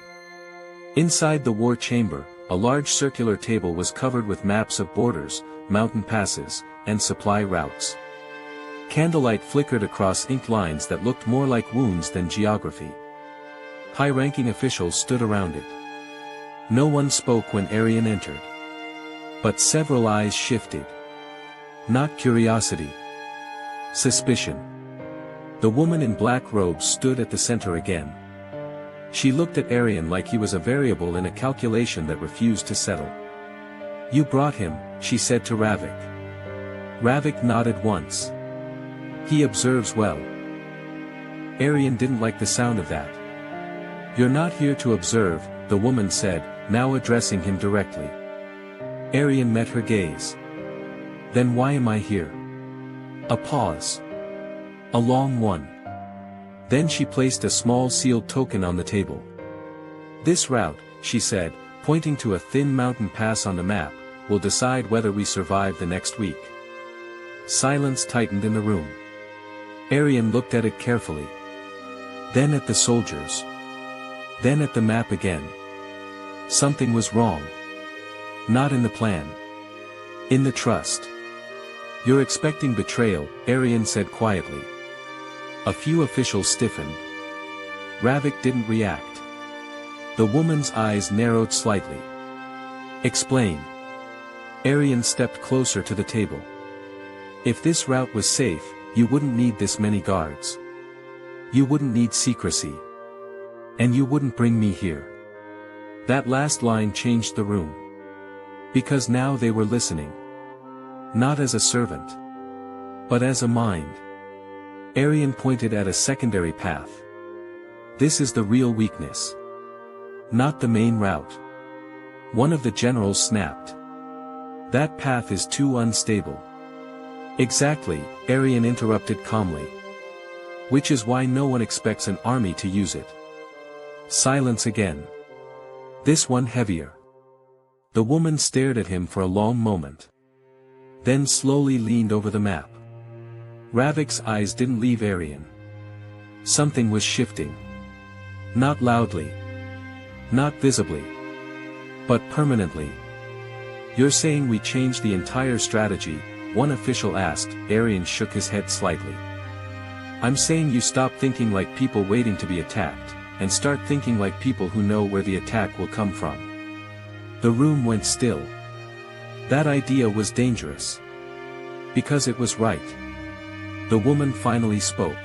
Inside the war chamber, a large circular table was covered with maps of borders, mountain passes, and supply routes. Candlelight flickered across ink lines that looked more like wounds than geography. High-ranking officials stood around it. No one spoke when Arian entered. But several eyes shifted. Not curiosity. Suspicion. The woman in black robes stood at the center again. She looked at Arian like he was a variable in a calculation that refused to settle. You brought him, she said to Ravik. Ravik nodded once. He observes well. Arian didn't like the sound of that. You're not here to observe, the woman said, now addressing him directly. Arian met her gaze. Then why am I here? A pause. A long one. Then she placed a small sealed token on the table. This route, she said, pointing to a thin mountain pass on the map, will decide whether we survive the next week. Silence tightened in the room. Arian looked at it carefully. Then at the soldiers. Then at the map again. Something was wrong. Not in the plan. In the trust. You're expecting betrayal, Arian said quietly. A few officials stiffened. Ravik didn't react. The woman's eyes narrowed slightly. Explain. Arian stepped closer to the table. If this route was safe, you wouldn't need this many guards. You wouldn't need secrecy. And you wouldn't bring me here. That last line changed the room. Because now they were listening. Not as a servant. But as a mind. Arian pointed at a secondary path. This is the real weakness. Not the main route. One of the generals snapped. That path is too unstable. Exactly, Arian interrupted calmly. Which is why no one expects an army to use it. Silence again. This one heavier. The woman stared at him for a long moment. Then slowly leaned over the map. Ravik's eyes didn't leave Arian. Something was shifting. Not loudly. Not visibly. But permanently. You're saying we changed the entire strategy, one official asked. Arian shook his head slightly. I'm saying you stop thinking like people waiting to be attacked, and start thinking like people who know where the attack will come from. The room went still. That idea was dangerous. Because it was right. The woman finally spoke.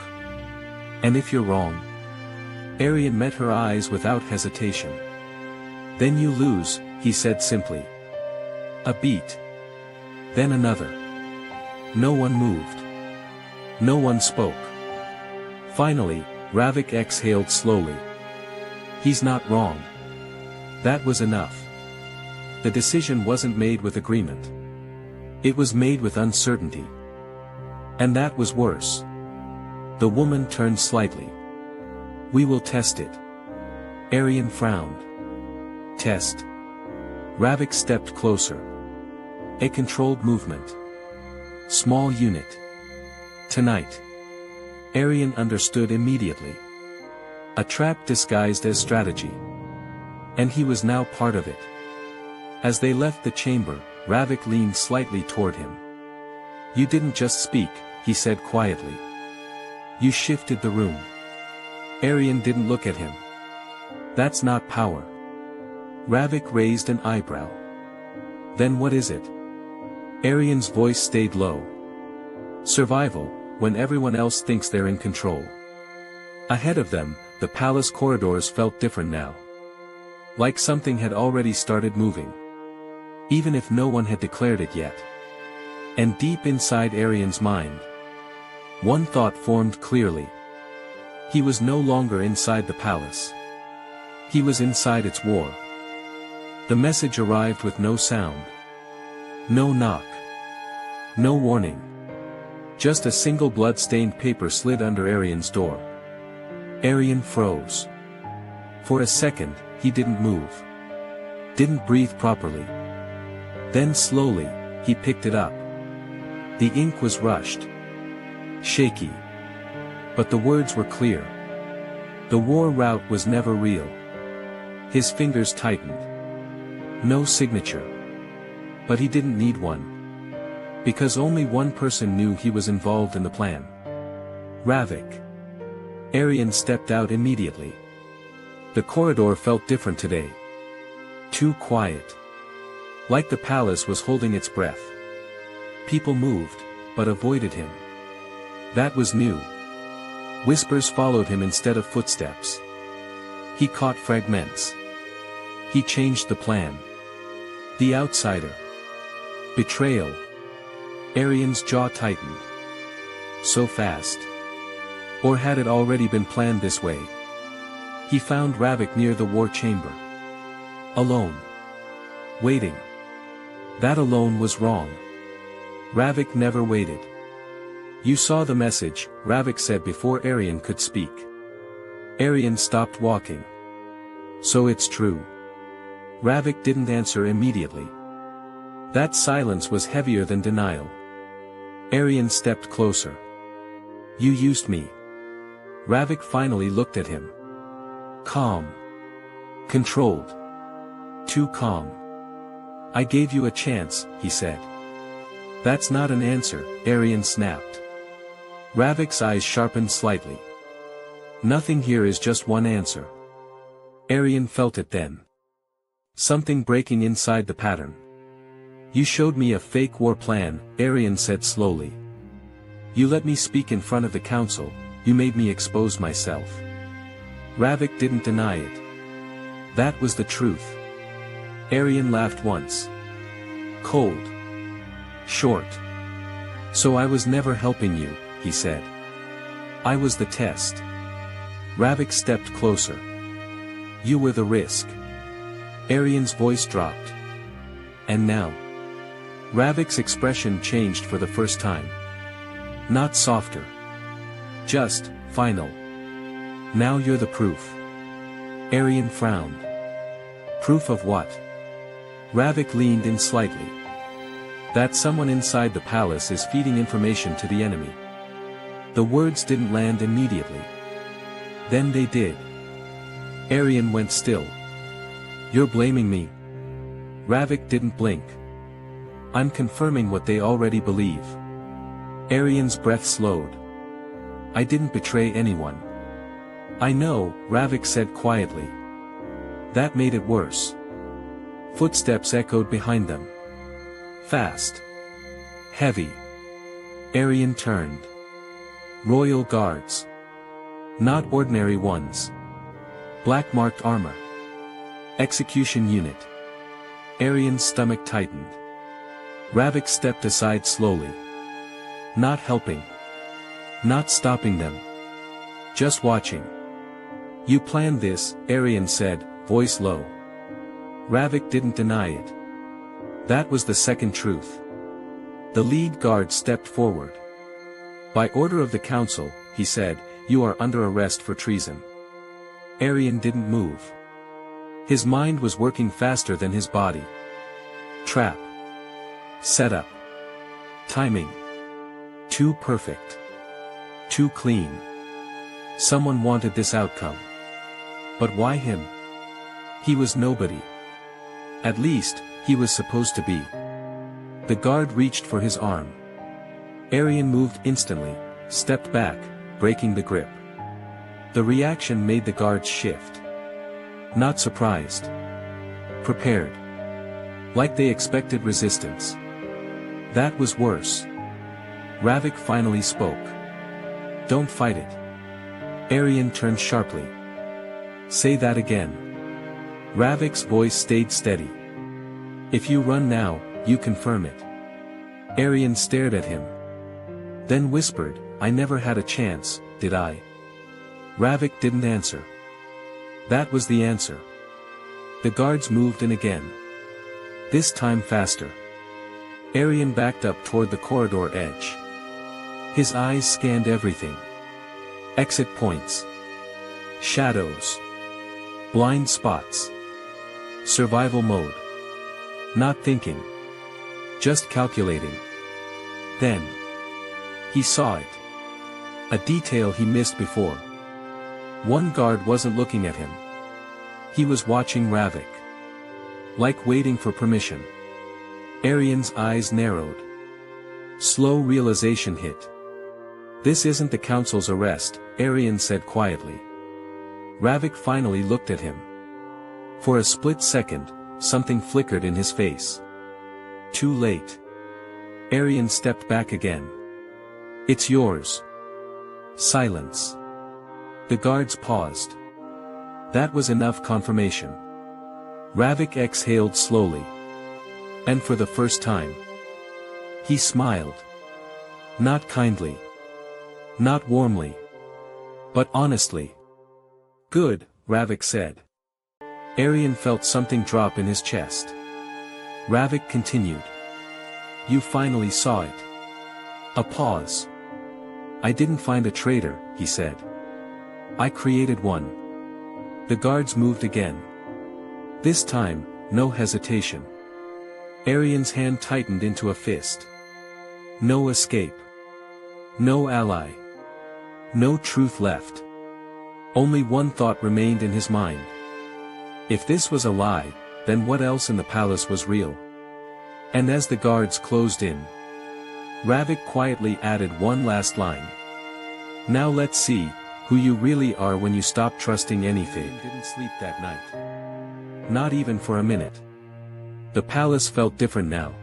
And if you're wrong? Arian met her eyes without hesitation. Then you lose, he said simply. A beat. Then another. No one moved. No one spoke. Finally, Ravik exhaled slowly. He's not wrong. That was enough. The decision wasn't made with agreement. It was made with uncertainty. And that was worse. The woman turned slightly. We will test it. Arian frowned. Test. Ravik stepped closer. A controlled movement. Small unit. Tonight. Arian understood immediately. A trap disguised as strategy. And he was now part of it. As they left the chamber, Ravik leaned slightly toward him. You didn't just speak, he said quietly. You shifted the room. Arian didn't look at him. That's not power. Ravik raised an eyebrow. Then what is it? Arian's voice stayed low. Survival, when everyone else thinks they're in control. Ahead of them, the palace corridors felt different now. Like something had already started moving. Even if no one had declared it yet. And deep inside Arian's mind, one thought formed clearly. He was no longer inside the palace. He was inside its war. The message arrived with no sound. No knock. No warning. Just a single blood-stained paper slid under Arian's door. Arian froze. For a second, he didn't move. Didn't breathe properly. Then slowly, he picked it up. The ink was rushed. Shaky. But the words were clear. The war route was never real. His fingers tightened. No signature. But he didn't need one. Because only one person knew he was involved in the plan. Ravik. Arian stepped out immediately. The corridor felt different today. Too quiet. Like the palace was holding its breath. People moved, but avoided him. That was new. Whispers followed him instead of footsteps. He caught fragments. He changed the plan. The outsider. Betrayal. Arian's jaw tightened. So fast. Or had it already been planned this way? He found Ravik near the war chamber. Alone. Waiting. That alone was wrong. Ravik never waited. You saw the message, Ravik said before Arian could speak. Arian stopped walking. So it's true. Ravik didn't answer immediately. That silence was heavier than denial. Arian stepped closer. You used me. Ravik finally looked at him. Calm. Controlled. Too calm. I gave you a chance, he said. That's not an answer, Arian snapped. Ravik's eyes sharpened slightly. Nothing here is just one answer. Arian felt it then. Something breaking inside the pattern. You showed me a fake war plan, Arian said slowly. You let me speak in front of the council, you made me expose myself. Ravik didn't deny it. That was the truth. Arian laughed once. Cold. Short. So I was never helping you, he said. I was the test. Ravik stepped closer. You were the risk. Arian's voice dropped. And now? Ravik's expression changed for the first time. Not softer. Just, final. Now you're the proof. Arian frowned. Proof of what? Ravik leaned in slightly. That someone inside the palace is feeding information to the enemy. The words didn't land immediately. Then they did. Arian went still. You're blaming me? Ravik didn't blink. I'm confirming what they already believe. Arian's breath slowed. I didn't betray anyone. I know, Ravik said quietly. That made it worse. Footsteps echoed behind them. Fast. Heavy. Arian turned. Royal guards. Not ordinary ones. Black-marked armor. Execution unit. Arian's stomach tightened. Ravik stepped aside slowly. Not helping. Not stopping them. Just watching. You planned this, Arian said, voice low. Ravik didn't deny it. That was the second truth. The lead guard stepped forward. By order of the council, he said, you are under arrest for treason. Arian didn't move. His mind was working faster than his body. Trap. Setup. Timing. Too perfect. Too clean. Someone wanted this outcome. But why him? He was nobody. At least, he was supposed to be. The guard reached for his arm. Arian moved instantly, stepped back, breaking the grip. The reaction made the guards shift. Not surprised. Prepared. Like they expected resistance. That was worse. Ravik finally spoke. Don't fight it. Arian turned sharply. Say that again. Ravik's voice stayed steady. If you run now, you confirm it. Arian stared at him. Then whispered, I never had a chance, did I? Ravik didn't answer. That was the answer. The guards moved in again. This time faster. Arian backed up toward the corridor edge. His eyes scanned everything. Exit points. Shadows. Blind spots. Survival mode. Not thinking. Just calculating. Then. He saw it. A detail he missed before. One guard wasn't looking at him. He was watching Ravik. Like waiting for permission. Arian's eyes narrowed. Slow realization hit. This isn't the council's arrest, Arian said quietly. Ravik finally looked at him. For a split second, something flickered in his face. Too late. Arian stepped back again. It's yours. Silence. The guards paused. That was enough confirmation. Ravik exhaled slowly. And for the first time. He smiled. Not kindly. Not warmly. But honestly. Good, Ravik said. Arian felt something drop in his chest. Ravik continued. You finally saw it. A pause. I didn't find a traitor, he said. I created one. The guards moved again. This time, no hesitation. Arian's hand tightened into a fist. No escape. No ally. No truth left. Only one thought remained in his mind. If this was a lie, then what else in the palace was real? And as the guards closed in, Ravik quietly added one last line. Now let's see who you really are when you stop trusting anything. Didn't sleep that night. Not even for a minute. The palace felt different now.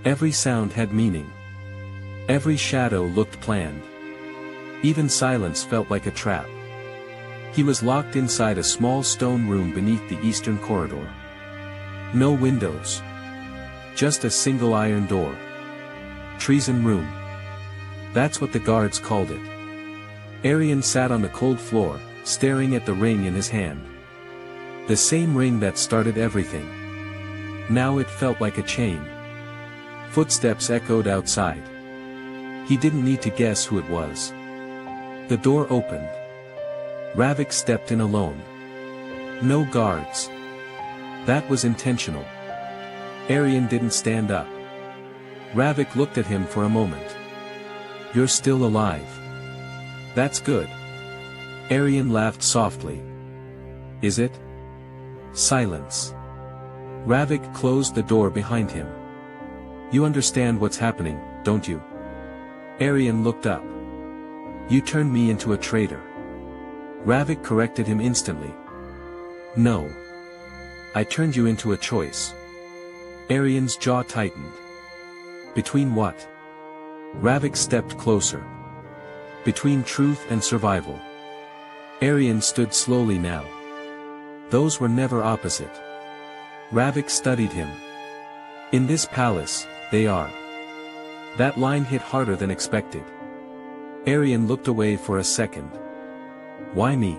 Every sound had meaning. Every shadow looked planned. Even silence felt like a trap. He was locked inside a small stone room beneath the eastern corridor. No windows. Just a single iron door. Treason room. That's what the guards called it. Arian sat on the cold floor, staring at the ring in his hand. The same ring that started everything. Now it felt like a chain. Footsteps echoed outside. He didn't need to guess who it was. The door opened. Ravik stepped in alone. No guards. That was intentional. Arian didn't stand up. Ravik looked at him for a moment. You're still alive. That's good. Arian laughed softly. Is it? Silence. Ravik closed the door behind him. You understand what's happening, don't you? Arian looked up. You turned me into a traitor. Ravik corrected him instantly. No. I turned you into a choice. Arian's jaw tightened. Between what? Ravik stepped closer. Between truth and survival. Arian stood slowly now. Those were never opposite. Ravik studied him. In this palace, they are. That line hit harder than expected. Arian looked away for a second. Why me?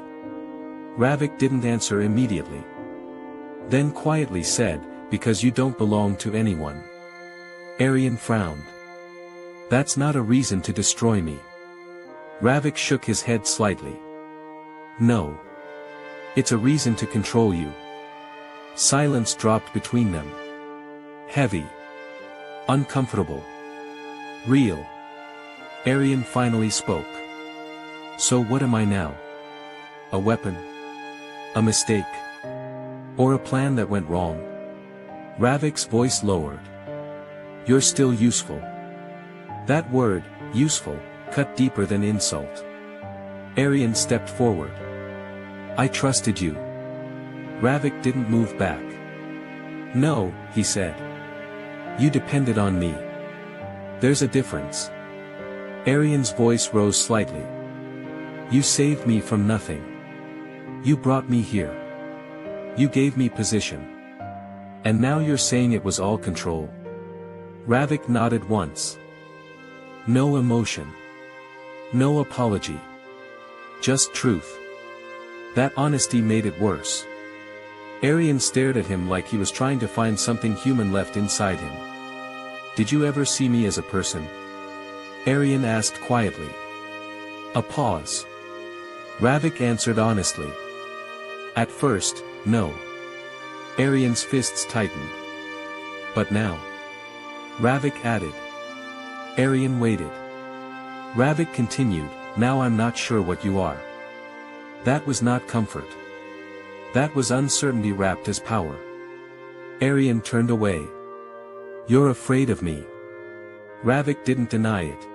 Ravik didn't answer immediately. Then quietly said, because you don't belong to anyone. Arian frowned. That's not a reason to destroy me. Ravik shook his head slightly. No. It's a reason to control you. Silence dropped between them. Heavy. Uncomfortable. Real. Arian finally spoke. So what am I now? A weapon? A mistake? Or a plan that went wrong? Ravik's voice lowered. You're still useful. That word, useful, cut deeper than insult. Arian stepped forward. I trusted you. Ravik didn't move back. No, he said. You depended on me. There's a difference. Arian's voice rose slightly. You saved me from nothing. You brought me here. You gave me position. And now you're saying it was all control. Ravik nodded once. No emotion. No apology. Just truth. That honesty made it worse. Arian stared at him like he was trying to find something human left inside him. Did you ever see me as a person? Arian asked quietly. A pause. Ravik answered honestly. At first, no. Arian's fists tightened. But now? Ravik added. Arian waited. Ravik continued, now I'm not sure what you are. That was not comfort. That was uncertainty wrapped as power. Arian turned away. You're afraid of me. Ravik didn't deny it.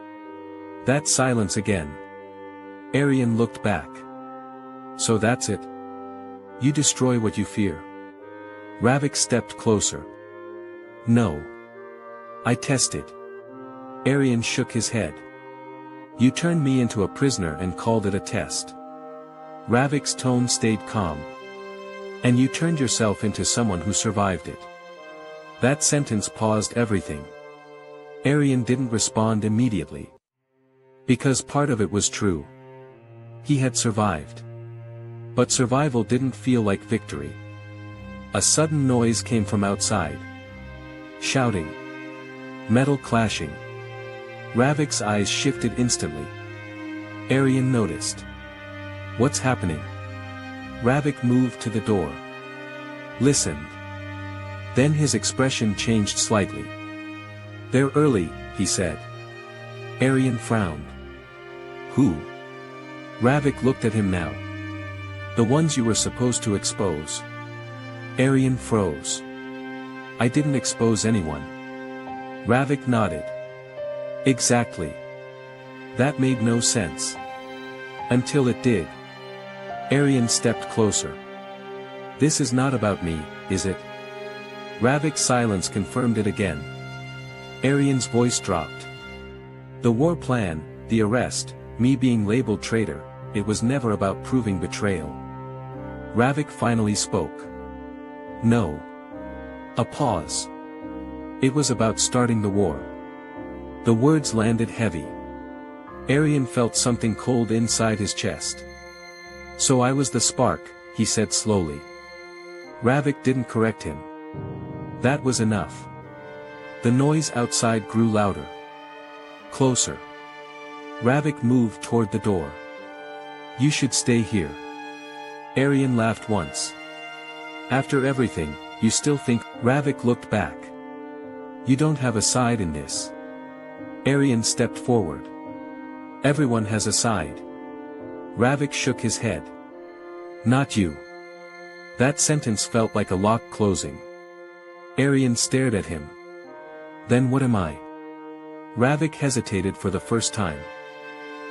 That silence again. Arian looked back. So that's it? You destroy what you fear. Ravik stepped closer. No. I tested. Arian shook his head. You turned me into a prisoner and called it a test. Ravik's tone stayed calm. And you turned yourself into someone who survived it. That sentence paused everything. Arian didn't respond immediately. Because part of it was true. He had survived. But survival didn't feel like victory. A sudden noise came from outside. Shouting. Metal clashing. Ravik's eyes shifted instantly. Arian noticed. What's happening? Ravik moved to the door. Listened. Then his expression changed slightly. They're early, he said. Arian frowned. Who? Ravik looked at him now. The ones you were supposed to expose. Arian froze. I didn't expose anyone. Ravik nodded. Exactly. That made no sense. Until it did. Arian stepped closer. This is not about me, is it? Ravik's silence confirmed it again. Arian's voice dropped. The war plan, the arrest, me being labeled traitor, it was never about proving betrayal. Ravik finally spoke. No. A pause. It was about starting the war. The words landed heavy. Arian felt something cold inside his chest. So I was the spark, he said slowly. Ravik didn't correct him. That was enough. The noise outside grew louder. Closer. Ravik moved toward the door. You should stay here. Arian laughed once. After everything, you still think? Ravik looked back. You don't have a side in this. Arian stepped forward. Everyone has a side. Ravik shook his head. Not you. That sentence felt like a lock closing. Arian stared at him. Then what am I? Ravik hesitated for the first time.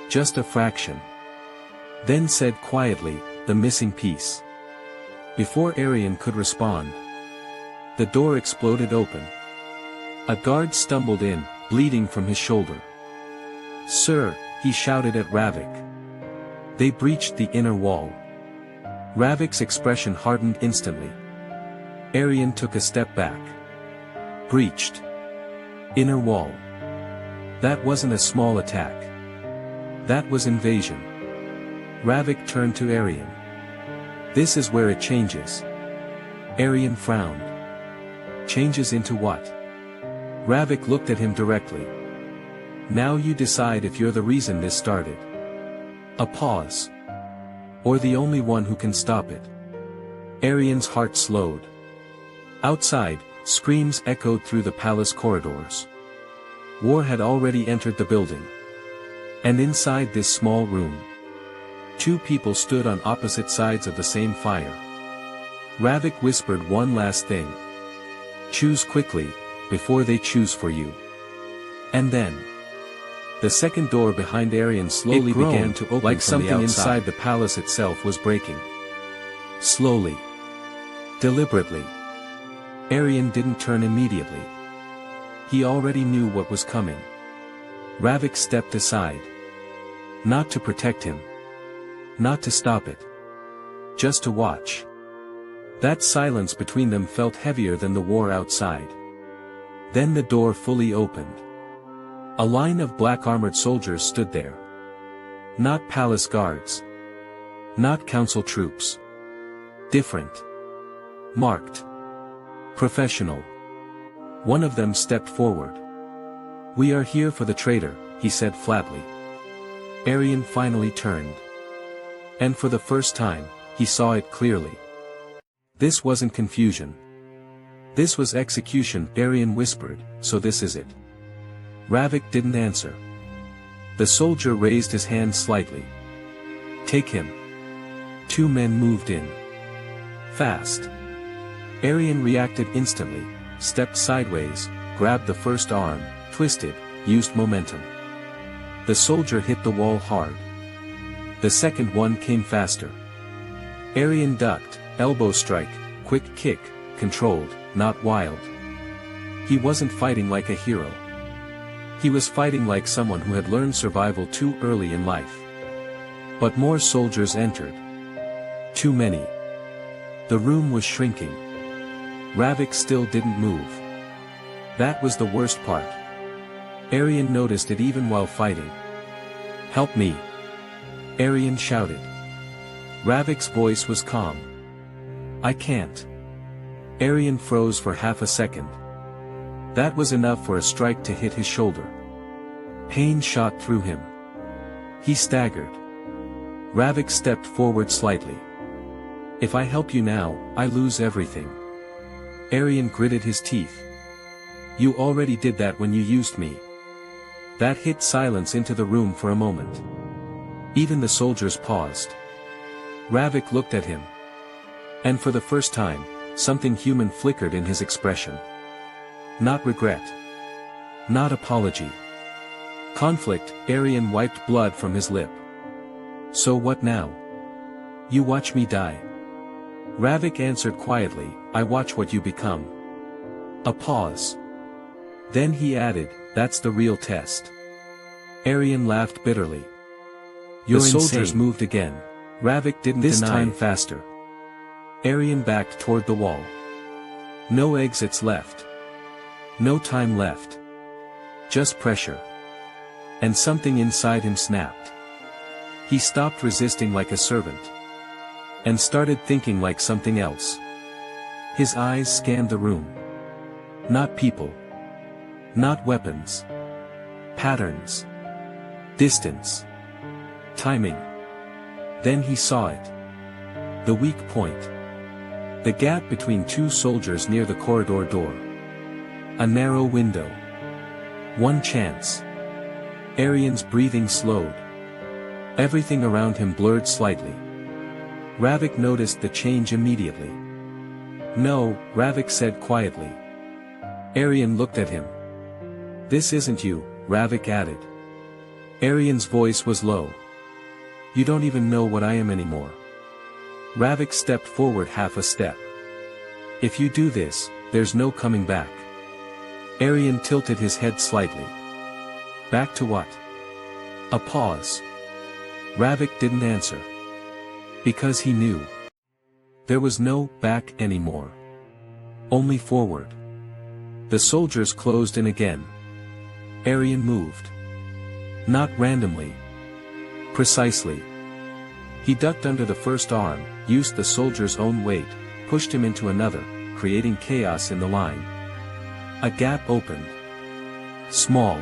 Just a fraction. Then said quietly, the missing piece. Before Arian could respond, the door exploded open. A guard stumbled in, bleeding from his shoulder. "Sir," he shouted at Ravik. They breached the inner wall. Ravik's expression hardened instantly. Arian took a step back. Breached. Inner wall. That wasn't a small attack. That was invasion. Ravik turned to Arian. "This is where it changes." Arian frowned. "Changes into what?" Ravik looked at him directly. "Now you decide if you're the reason this started." A pause. "Or the only one who can stop it." Arian's heart slowed. Outside, screams echoed through the palace corridors. War had already entered the building. And inside this small room, two people stood on opposite sides of the same fire. Ravik whispered one last thing. "Choose quickly, before they choose for you." And then, the second door behind Arian slowly began to open, like something inside the palace itself was breaking. Slowly. Deliberately. Arian didn't turn immediately. He already knew what was coming. Ravik stepped aside. Not to protect him. Not to stop it. Just to watch. That silence between them felt heavier than the war outside. Then the door fully opened. A line of black-armored soldiers stood there. Not palace guards. Not council troops. Different. Marked. Professional. One of them stepped forward. "We are here for the traitor," he said flatly. Arian finally turned. And for the first time, he saw it clearly. This wasn't confusion. This was execution, Arian whispered, "So this is it." Ravik didn't answer. The soldier raised his hand slightly. "Take him." Two men moved in. Fast. Arian reacted instantly, stepped sideways, grabbed the first arm, twisted, used momentum. The soldier hit the wall hard. The second one came faster. Arian ducked, elbow strike, quick kick, controlled, not wild. He wasn't fighting like a hero. He was fighting like someone who had learned survival too early in life. But more soldiers entered. Too many. The room was shrinking. Ravik still didn't move. That was the worst part. Arian noticed it even while fighting. "Help me!" Arian shouted. Ravik's voice was calm. "I can't." Arian froze for half a second. That was enough for a strike to hit his shoulder. Pain shot through him. He staggered. Ravik stepped forward slightly. "If I help you now, I lose everything." Arian gritted his teeth. "You already did that when you used me." That hit silence into the room for a moment. Even the soldiers paused. Ravik looked at him. And for the first time, something human flickered in his expression. Not regret. Not apology. Conflict. Arian wiped blood from his lip. "So what now?" "You watch me die." Ravik answered quietly, "I watch what you become." A pause. Then he added, "That's the real test." Arian laughed bitterly. "You're insane." The soldiers moved again. Ravik didn't deny. This time faster. Arian backed toward the wall. No exits left. No time left. Just pressure. And something inside him snapped. He stopped resisting like a servant. And started thinking like something else. His eyes scanned the room. Not people. Not weapons. Patterns. Distance. Timing. Then he saw it. The weak point. The gap between two soldiers near the corridor door. A narrow window. One chance. Arian's breathing slowed. Everything around him blurred slightly. Ravik noticed the change immediately. "No," Ravik said quietly. Arian looked at him. This isn't you, Ravik added. Arian's voice was low. You don't even know what I am anymore. Ravik stepped forward half a step. If you do this, there's no coming back. Arian tilted his head slightly. Back to what? A pause. Ravik didn't answer. Because he knew. There was no back anymore. Only forward. The soldiers closed in again. Arian moved. Not randomly. Precisely. He ducked under the first arm, used the soldier's own weight, pushed him into another, creating chaos in the line. A gap opened. Small.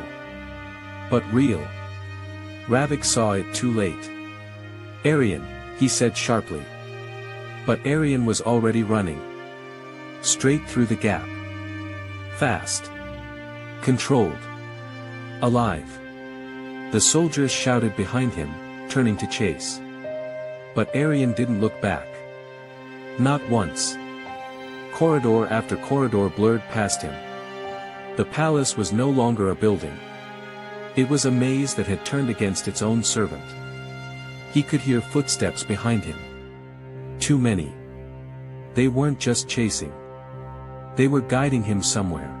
But real. Ravik saw it too late. Arian, he said sharply. But Arian was already running. Straight through the gap. Fast. Controlled. Alive. The soldiers shouted behind him, turning to chase. But Arian didn't look back. Not once. Corridor after corridor blurred past him. The palace was no longer a building. It was a maze that had turned against its own servant. He could hear footsteps behind him. Too many. They weren't just chasing. They were guiding him somewhere.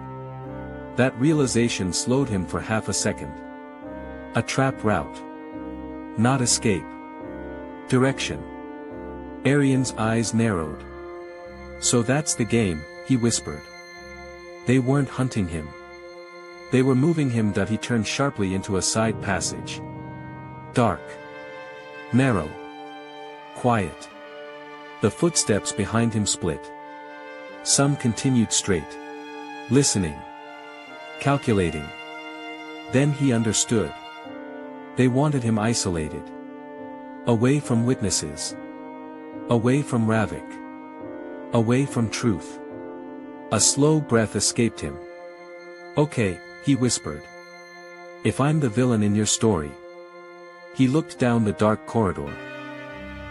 That realization slowed him for half a second. A trap route. Not escape. Direction. Arian's eyes narrowed. So that's the game, he whispered. They weren't hunting him. They were moving him. He turned sharply into a side passage. Dark. Narrow. Quiet. The footsteps behind him split. Some continued straight. Listening. Calculating. Then he understood. They wanted him isolated. Away from witnesses. Away from Ravik. Away from truth. A slow breath escaped him. Okay, he whispered. If I'm the villain in your story. He looked down the dark corridor.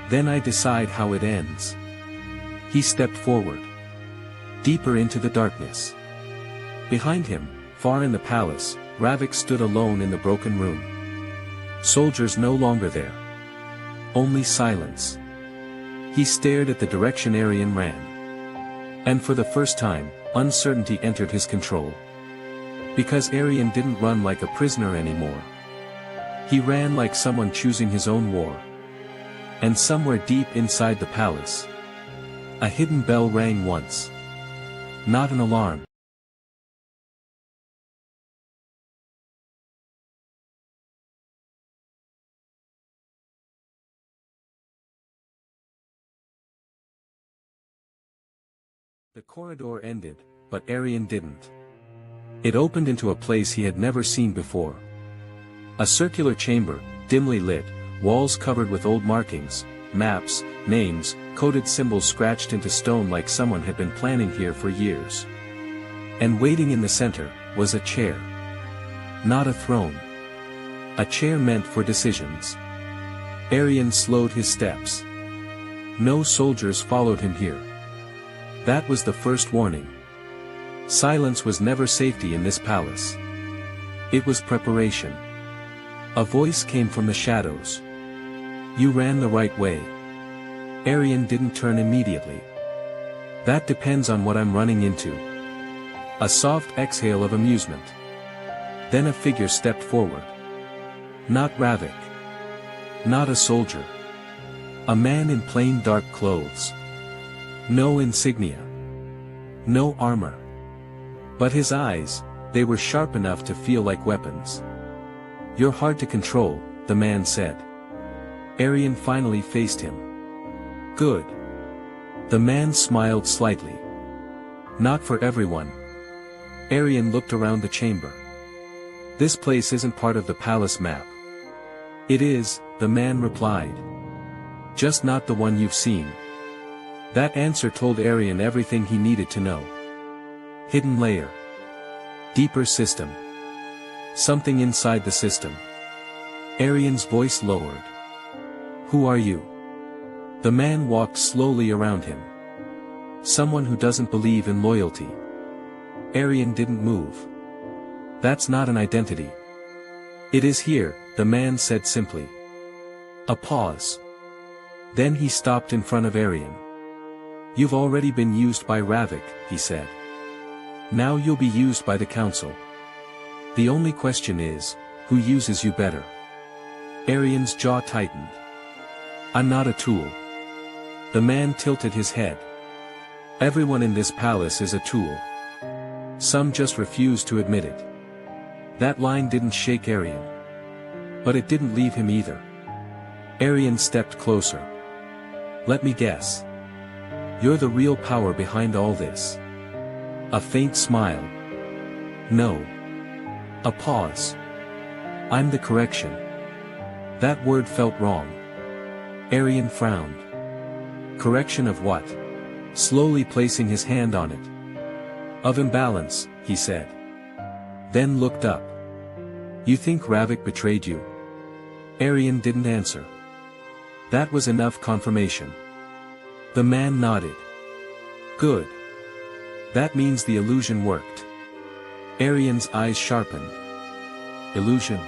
Then I decide how it ends. He stepped forward. Deeper into the darkness. Behind him, far in the palace, Ravik stood alone in the broken room. Soldiers no longer there. Only silence. He stared at the direction Arian ran. And for the first time, uncertainty entered his control. Because Arian didn't run like a prisoner anymore. He ran like someone choosing his own war. And somewhere deep inside the palace, a hidden bell rang once. Not an alarm. The corridor ended, but Arian didn't. It opened into a place he had never seen before. A circular chamber, dimly lit, walls covered with old markings, maps, names, coded symbols scratched into stone like someone had been planning here for years. And waiting in the center, was a chair. Not a throne. A chair meant for decisions. Arian slowed his steps. No soldiers followed him here. That was the first warning. Silence was never safety in this palace. It was preparation. A voice came from the shadows. You ran the right way. Arian didn't turn immediately. That depends on what I'm running into. A soft exhale of amusement. Then a figure stepped forward. Not Ravik. Not a soldier. A man in plain dark clothes. No insignia. No armor. But his eyes, they were sharp enough to feel like weapons. You're hard to control, the man said. Arian finally faced him. Good. The man smiled slightly. Not for everyone. Arian looked around the chamber. This place isn't part of the palace map. It is, the man replied. Just not the one you've seen. That answer told Arian everything he needed to know. Hidden layer. Deeper system. Something inside the system. Arian's voice lowered. Who are you? The man walked slowly around him. Someone who doesn't believe in loyalty. Arian didn't move. That's not an identity. It is here, the man said simply. A pause. Then he stopped in front of Arian. You've already been used by Ravik, he said. Now you'll be used by the council. The only question is, who uses you better? Arian's jaw tightened. I'm not a tool. The man tilted his head. Everyone in this palace is a tool. Some just refuse to admit it. That line didn't shake Arian. But it didn't leave him either. Arian stepped closer. Let me guess. You're the real power behind all this. A faint smile. No. A pause. I'm the correction. That word felt wrong. Arian frowned. Correction of what? Slowly placing his hand on it. Of imbalance, he said. Then looked up. You think Ravik betrayed you? Arian didn't answer. That was enough confirmation. The man nodded. Good. That means the illusion worked. Arian's eyes sharpened. Illusion?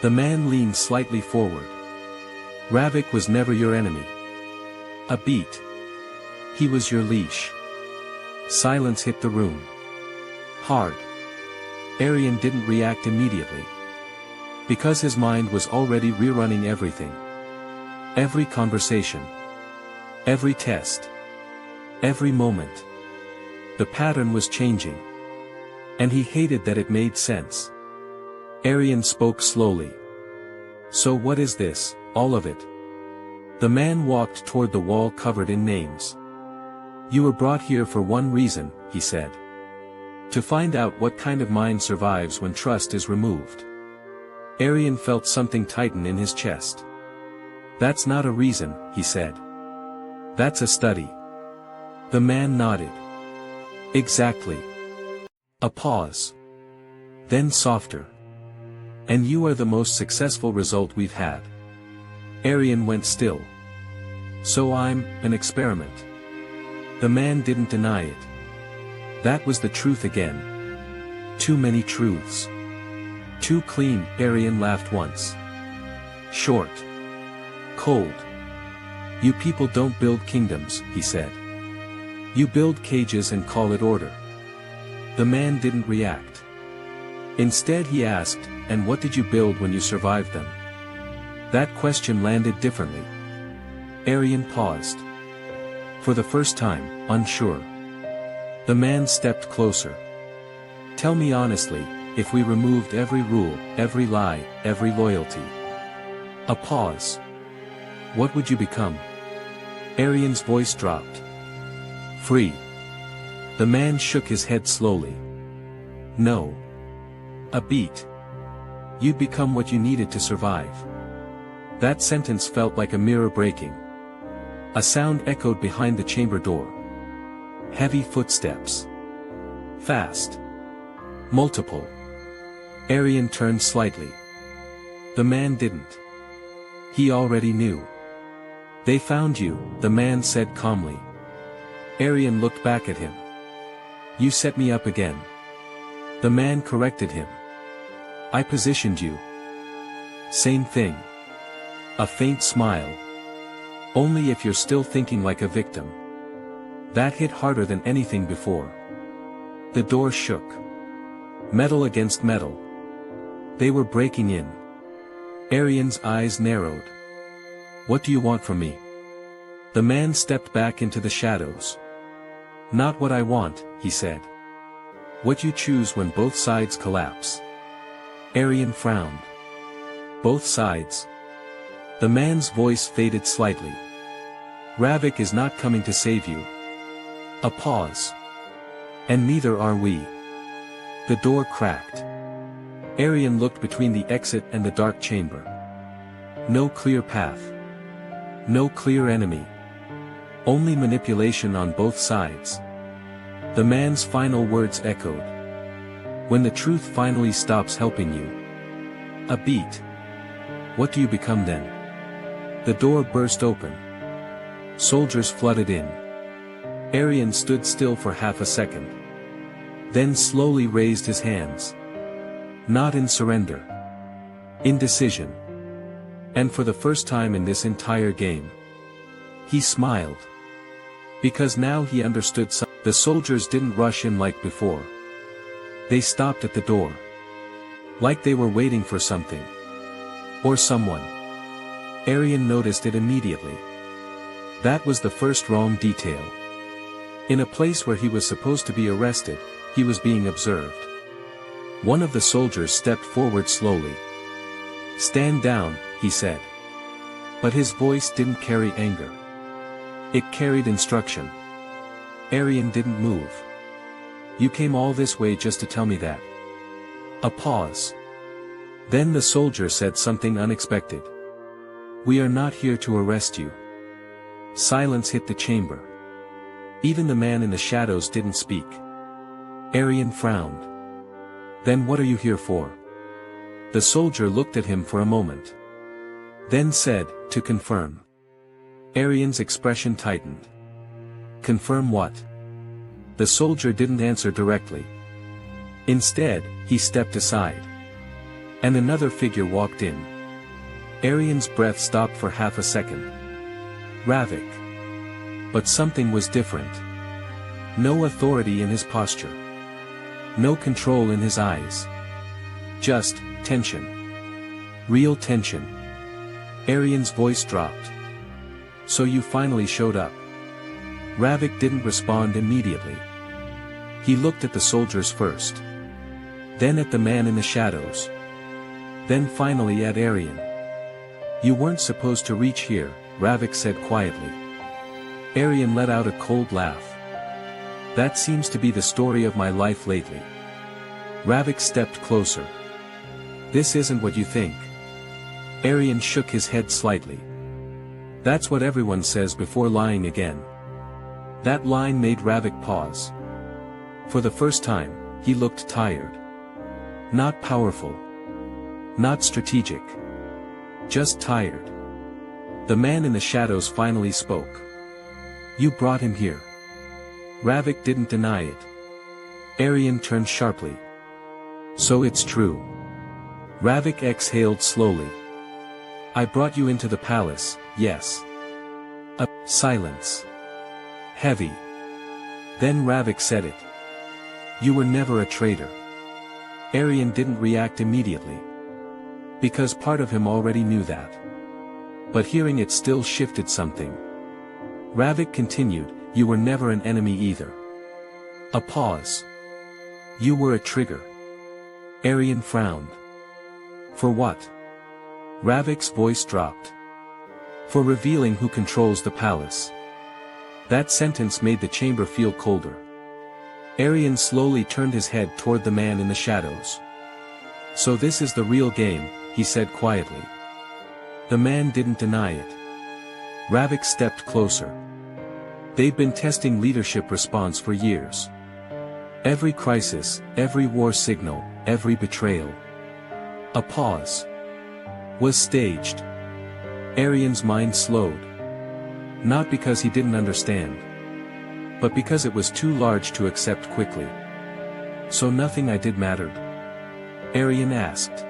The man leaned slightly forward. Ravik was never your enemy. A beat. He was your leash. Silence hit the room. Hard. Arian didn't react immediately. Because his mind was already rerunning everything. Every conversation. Every test. Every moment. The pattern was changing. And he hated that it made sense. Arian spoke slowly. So what is this, all of it? The man walked toward the wall covered in names. You were brought here for one reason, he said. To find out what kind of mind survives when trust is removed. Arian felt something tighten in his chest. That's not a reason, he said. That's a study. The man nodded. Exactly. A pause. Then softer. And you are the most successful result we've had. Arian went still. So I'm an experiment. The man didn't deny it. That was the truth again. Too many truths. Too clean, Arian laughed once. Short. Cold. You people don't build kingdoms, he said. You build cages and call it order. The man didn't react. Instead he asked, and what did you build when you survived them? That question landed differently. Arian paused. For the first time, unsure. The man stepped closer. Tell me honestly, if we removed every rule, every lie, every loyalty. A pause. What would you become? Arian's voice dropped. Free. The man shook his head slowly. No. A beat. You'd become what you needed to survive. That sentence felt like a mirror breaking. A sound echoed behind the chamber door. Heavy footsteps. Fast. Multiple. Arian turned slightly. The man didn't. He already knew. They found you, the man said calmly. Arian looked back at him. You set me up again. The man corrected him. I positioned you. Same thing. A faint smile. Only if you're still thinking like a victim. That hit harder than anything before. The door shook. Metal against metal. They were breaking in. Arian's eyes narrowed. What do you want from me? The man stepped back into the shadows. Not what I want, he said. What you choose when both sides collapse. Arian frowned. Both sides. The man's voice faded slightly. Ravik is not coming to save you. A pause. And neither are we. The door cracked. Arian looked between the exit and the dark chamber. No clear path. No clear enemy. Only manipulation on both sides. The man's final words echoed. When the truth finally stops helping you. A beat. What do you become then? The door burst open. Soldiers flooded in. Arian stood still for half a second. Then slowly raised his hands. Not in surrender. In decision. And for the first time in this entire game, he smiled. Because now he understood something. The soldiers didn't rush in like before. They stopped at the door. Like they were waiting for something. Or someone. Arian noticed it immediately. That was the first wrong detail. In a place where he was supposed to be arrested, he was being observed. One of the soldiers stepped forward slowly. "Stand down," he said. But his voice didn't carry anger. It carried instruction. Arian didn't move. "You came all this way just to tell me that?" A pause. Then the soldier said something unexpected. "We are not here to arrest you." Silence hit the chamber. Even the man in the shadows didn't speak. Arian frowned. "Then what are you here for?" The soldier looked at him for a moment. Then said, "To confirm." Arian's expression tightened. "Confirm what?" The soldier didn't answer directly. Instead, he stepped aside. And another figure walked in. Arian's breath stopped for half a second. Ravik. But something was different. No authority in his posture. No control in his eyes. Just tension. Real tension. Arian's voice dropped. "So you finally showed up." Ravik didn't respond immediately. He looked at the soldiers first. Then at the man in the shadows. Then finally at Arian. "You weren't supposed to reach here," Ravik said quietly. Arian let out a cold laugh. "That seems to be the story of my life lately." Ravik stepped closer. "This isn't what you think." Arian shook his head slightly. "That's what everyone says before lying again." That line made Ravik pause. For the first time, he looked tired. Not powerful. Not strategic. Just tired. The man in the shadows finally spoke. "You brought him here." Ravik didn't deny it. Arian turned sharply. "So it's true." Ravik exhaled slowly. "I brought you into the palace, yes." A silence. Heavy. Then Ravik said it. "You were never a traitor." Arian didn't react immediately. Because part of him already knew that. But hearing it still shifted something. Ravik continued, "You were never an enemy either." A pause. "You were a trigger." Arian frowned. "For what?" Ravik's voice dropped. "For revealing who controls the palace." That sentence made the chamber feel colder. Arian slowly turned his head toward the man in the shadows. "So this is the real game," he said quietly. The man didn't deny it. Ravik stepped closer. "They've been testing leadership response for years. Every crisis, every war signal, every betrayal." A pause. "Was staged." Arian's mind slowed. Not because he didn't understand. But because it was too large to accept quickly. "So nothing I did mattered?" Arian asked.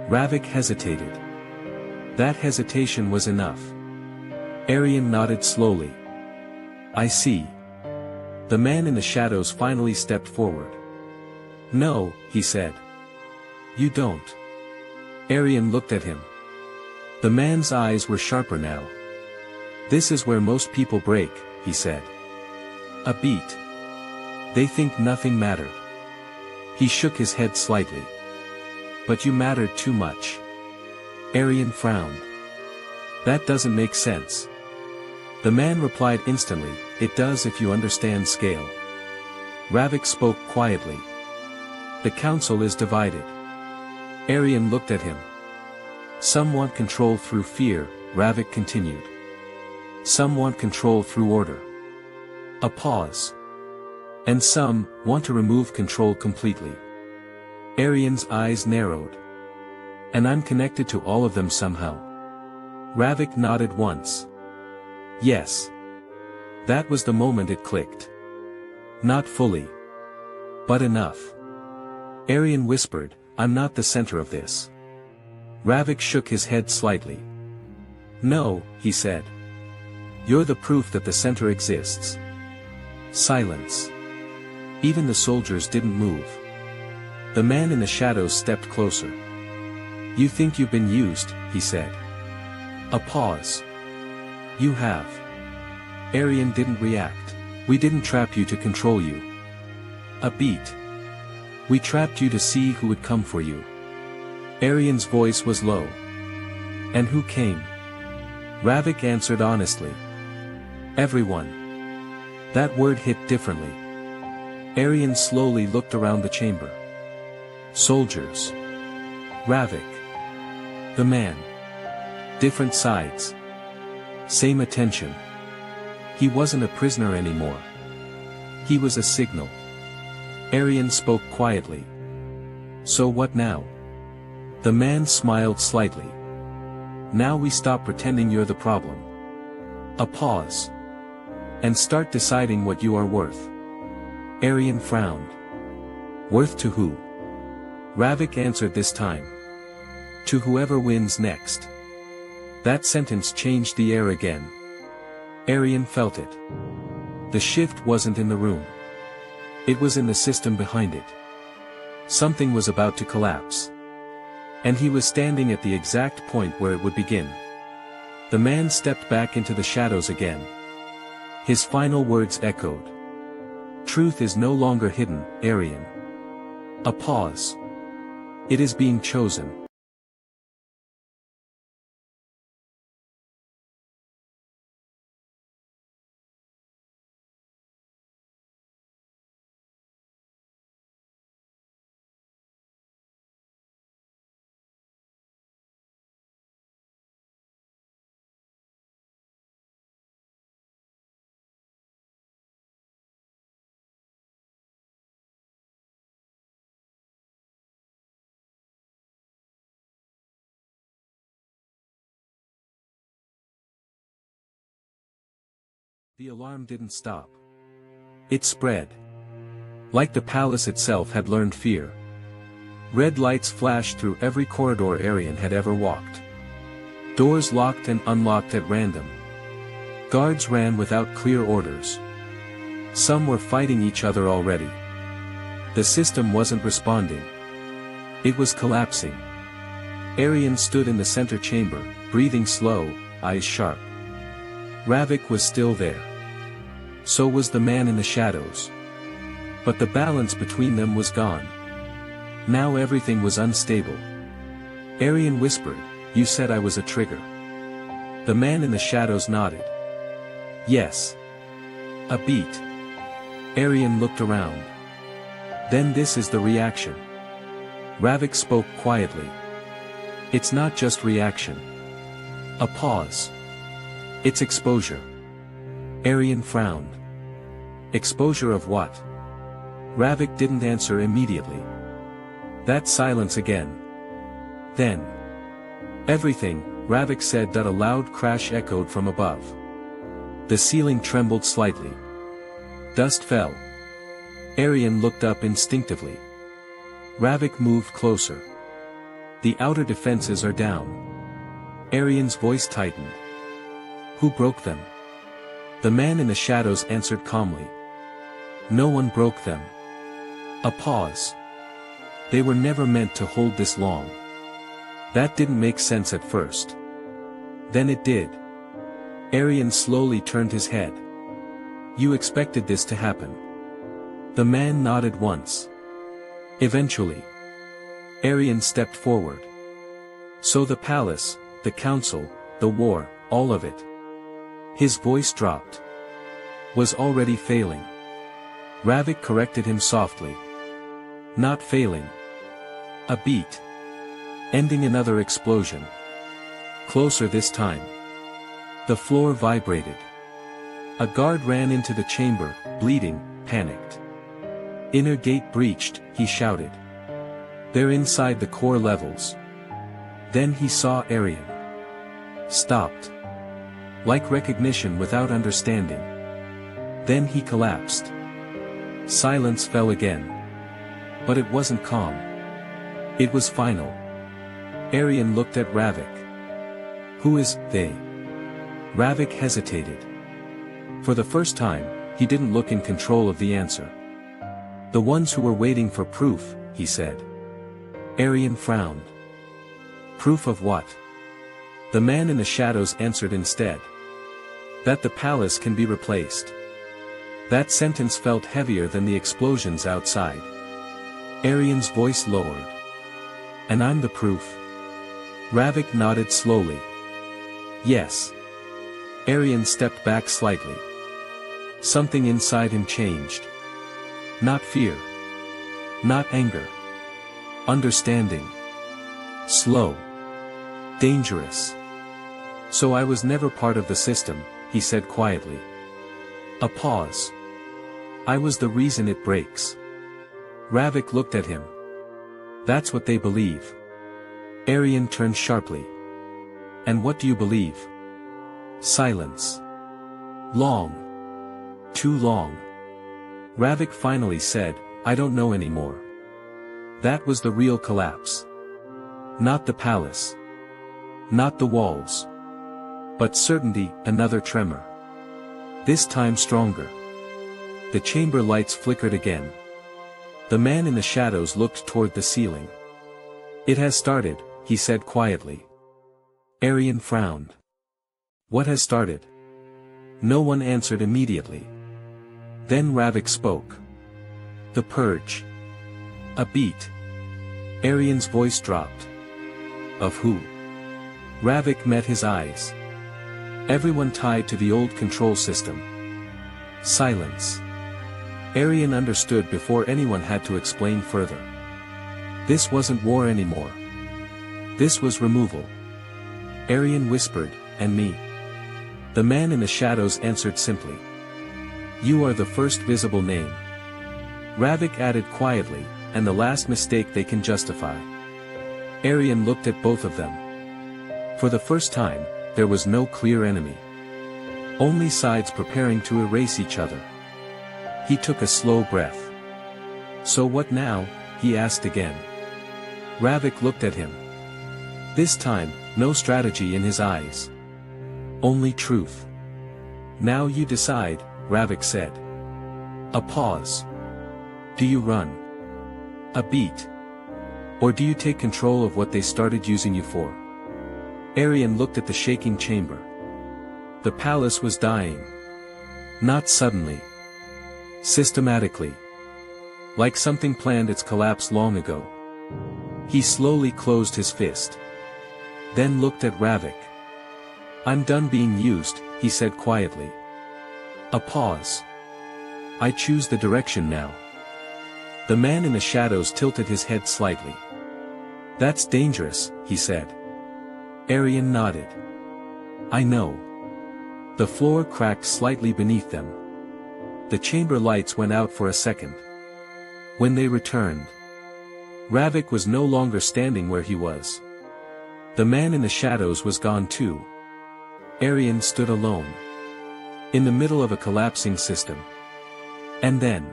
Ravik hesitated. That hesitation was enough. Arian nodded slowly. "I see." The man in the shadows finally stepped forward. "No," he said. "You don't." Arian looked at him. The man's eyes were sharper now. "This is where most people break," he said. "A beat. They think nothing mattered." He shook his head slightly. "But you mattered too much." Arian frowned. "That doesn't make sense." The man replied instantly, "It does if you understand scale." Ravik spoke quietly. "The council is divided." Arian looked at him. "Some want control through fear," Ravik continued. "Some want control through order." A pause. "And some want to remove control completely." Arian's eyes narrowed. "And I'm connected to all of them somehow." Ravik nodded once. "Yes." That was the moment it clicked. Not fully. But enough. Arian whispered, I'm not the center of this. Ravik shook his head slightly. No, he said. You're the proof that the center exists. Silence. Even the soldiers didn't move. The man in the shadows stepped closer. You think you've been used, he said. A pause. You have. Aryan didn't react. We didn't trap you to control you. A beat. We trapped you to see who would come for you. Aryan's voice was low. And who came? Ravik answered honestly. Everyone. That word hit differently. Aryan slowly looked around the chamber. Soldiers. Ravik. The man. Different sides. Same attention. He wasn't a prisoner anymore. He was a signal. Aryan spoke quietly. So what now? The man smiled slightly. Now we stop pretending you're the problem. A pause. And start deciding what you are worth. Aryan frowned. Worth to who? Ravik answered this time. To whoever wins next. That sentence changed the air again. Aryan felt it. The shift wasn't in the room. It was in the system behind it. Something was about to collapse. And he was standing at the exact point where it would begin. The man stepped back into the shadows again. His final words echoed. Truth is no longer hidden, Aryan. A pause. It is being chosen. The alarm didn't stop. It spread. Like the palace itself had learned fear. Red lights flashed through every corridor Aryan had ever walked. Doors locked and unlocked at random. Guards ran without clear orders. Some were fighting each other already. The system wasn't responding. It was collapsing. Aryan stood in the center chamber, breathing slow, eyes sharp. Ravik was still there. So was the man in the shadows. But the balance between them was gone. Now everything was unstable. Aryan whispered, You said I was a trigger. The man in the shadows nodded. Yes. A beat. Aryan looked around. Then this is the reaction. Ravik spoke quietly. It's not just reaction. A pause. It's exposure. Aryan frowned. Exposure of what? Ravik didn't answer immediately. That silence again. Then. Everything, Ravik said. That a loud crash echoed from above. The ceiling trembled slightly. Dust fell. Aryan looked up instinctively. Ravik moved closer. The outer defenses are down. Aryan's voice tightened. Who broke them? The man in the shadows answered calmly. No one broke them. A pause. They were never meant to hold this long. That didn't make sense at first. Then it did. Aryan slowly turned his head. You expected this to happen. The man nodded once. Eventually. Aryan stepped forward. So the palace, the council, the war, all of it. His voice dropped. Was already failing. Ravik corrected him softly. Not failing. A beat. Ending another explosion. Closer this time. The floor vibrated. A guard ran into the chamber, bleeding, panicked. Inner gate breached, he shouted. They're inside the core levels. Then he saw Aryan. Stopped. Like recognition without understanding. Then he collapsed. Silence fell again. But it wasn't calm. It was final. Arian looked at Ravik. Who is they? Ravik hesitated. For the first time, he didn't look in control of the answer. The ones who were waiting for proof, he said. Arian frowned. Proof of what? The man in the shadows answered instead. That the palace can be replaced. That sentence felt heavier than the explosions outside. Arian's voice lowered. And I'm the proof? Ravik nodded slowly. Yes. Arian stepped back slightly. Something inside him changed. Not fear. Not anger. Understanding. Slow. Dangerous. So I was never part of the system, he said quietly. A pause. I was the reason it breaks. Ravik looked at him. That's what they believe. Arian turned sharply. And what do you believe? Silence. Long. Too long. Ravik finally said, I don't know anymore. That was the real collapse. Not the palace. Not the walls. But certainty, another tremor. This time stronger. The chamber lights flickered again. The man in the shadows looked toward the ceiling. It has started, he said quietly. Arian frowned. What has started? No one answered immediately. Then Ravik spoke. The purge. A beat. Arian's voice dropped. Of who? Ravik met his eyes. Everyone tied to the old control system. Silence. Arian understood before anyone had to explain further. This wasn't war anymore. This was removal. Arian whispered, and me. The man in the shadows answered simply. You are the first visible name. Ravik added quietly, and the last mistake they can justify. Arian looked at both of them. For the first time, there was no clear enemy. Only sides preparing to erase each other. He took a slow breath. So what now? He asked again. Ravik looked at him. This time, no strategy in his eyes. Only truth. Now you decide, Ravik said. A pause. Do you run? A beat? Or do you take control of what they started using you for? Arian looked at the shaking chamber. The palace was dying. Not suddenly. Systematically. Like something planned its collapse long ago. He slowly closed his fist. Then looked at Ravik. I'm done being used, he said quietly. A pause. I choose the direction now. The man in the shadows tilted his head slightly. That's dangerous, he said. Arian nodded. I know. The floor cracked slightly beneath them. The chamber lights went out for a second. When they returned, Ravik was no longer standing where he was. The man in the shadows was gone too. Arian stood alone. In the middle of a collapsing system. And then,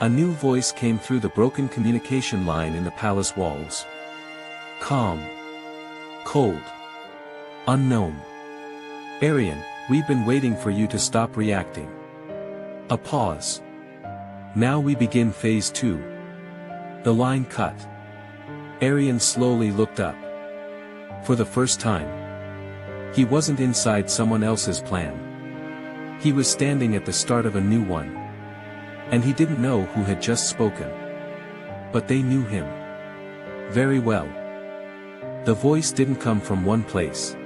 a new voice came through the broken communication line in the palace walls. Calm. Cold. Unknown. Arian, we've been waiting for you to stop reacting. A pause. Now we begin phase 2. The line cut. Arian slowly looked up. For the first time. He wasn't inside someone else's plan. He was standing at the start of a new one. And he didn't know who had just spoken. But they knew him. Very well. The voice didn't come from one place.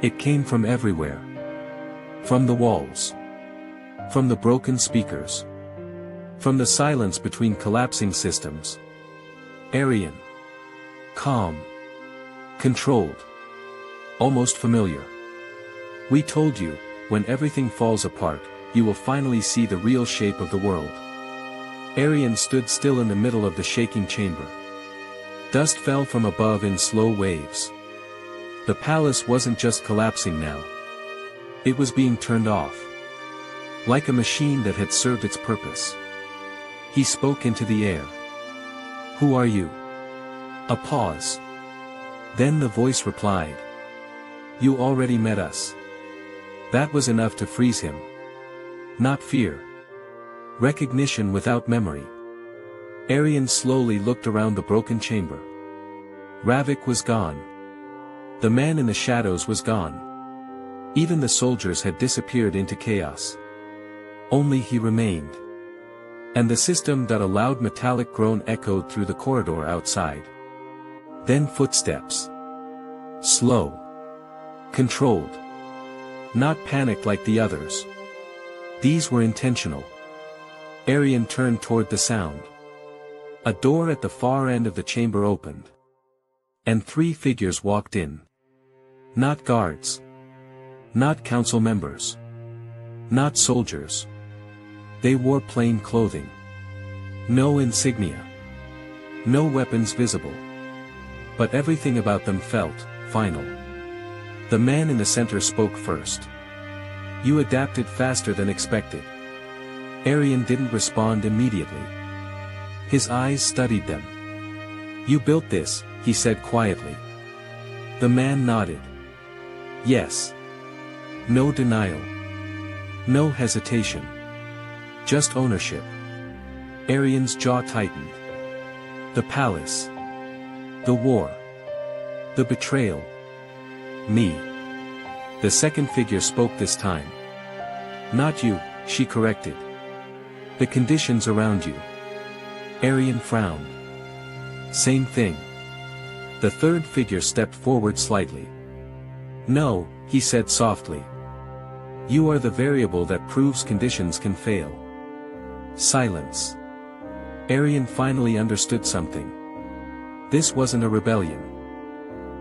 It came from everywhere. From the walls. From the broken speakers. From the silence between collapsing systems. Arian. Calm. Controlled. Almost familiar. We told you, when everything falls apart, you will finally see the real shape of the world. Arian stood still in the middle of the shaking chamber. Dust fell from above in slow waves. The palace wasn't just collapsing now. It was being turned off. Like a machine that had served its purpose. He spoke into the air. Who are you? A pause. Then the voice replied. You already met us. That was enough to freeze him. Not fear. Recognition without memory. Arian slowly looked around the broken chamber. Ravik was gone. The man in the shadows was gone. Even the soldiers had disappeared into chaos. Only he remained. And the system that a loud metallic groan echoed through the corridor outside. Then footsteps. Slow. Controlled. Not panicked like the others. These were intentional. Arian turned toward the sound. A door at the far end of the chamber opened. And 3 figures walked in. Not guards. Not council members. Not soldiers. They wore plain clothing. No insignia. No weapons visible. But everything about them felt final. The man in the center spoke first. You adapted faster than expected. Arian didn't respond immediately. His eyes studied them. You built this, he said quietly. The man nodded. Yes. No denial. No hesitation. Just ownership. Arian's jaw tightened. The palace. The war. The betrayal. Me. The second figure spoke this time. Not you, she corrected. The conditions around you. Arian frowned. Same thing. The third figure stepped forward slightly. No, he said softly. You are the variable that proves conditions can fail. Silence. Arian finally understood something. This wasn't a rebellion.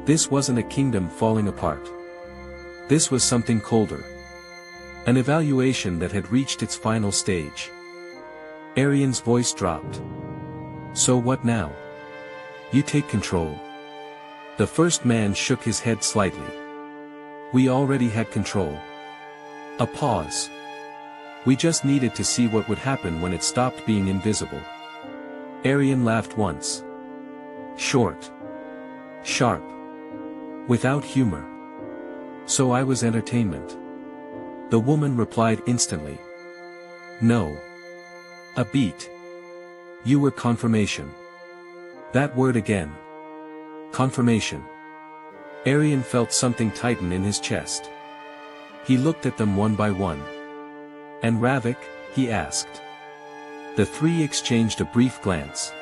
This wasn't a kingdom falling apart. This was something colder. An evaluation that had reached its final stage. Arian's voice dropped. So what now? You take control. The first man shook his head slightly. We already had control. A pause. We just needed to see what would happen when it stopped being invisible. Arian laughed once. Short. Sharp. Without humor. So I was entertainment. The woman replied instantly. No. A beat. You were confirmation. That word again. Confirmation. Arian felt something tighten in his chest. He looked at them one by one. And Ravik, he asked. The 3 exchanged a brief glance.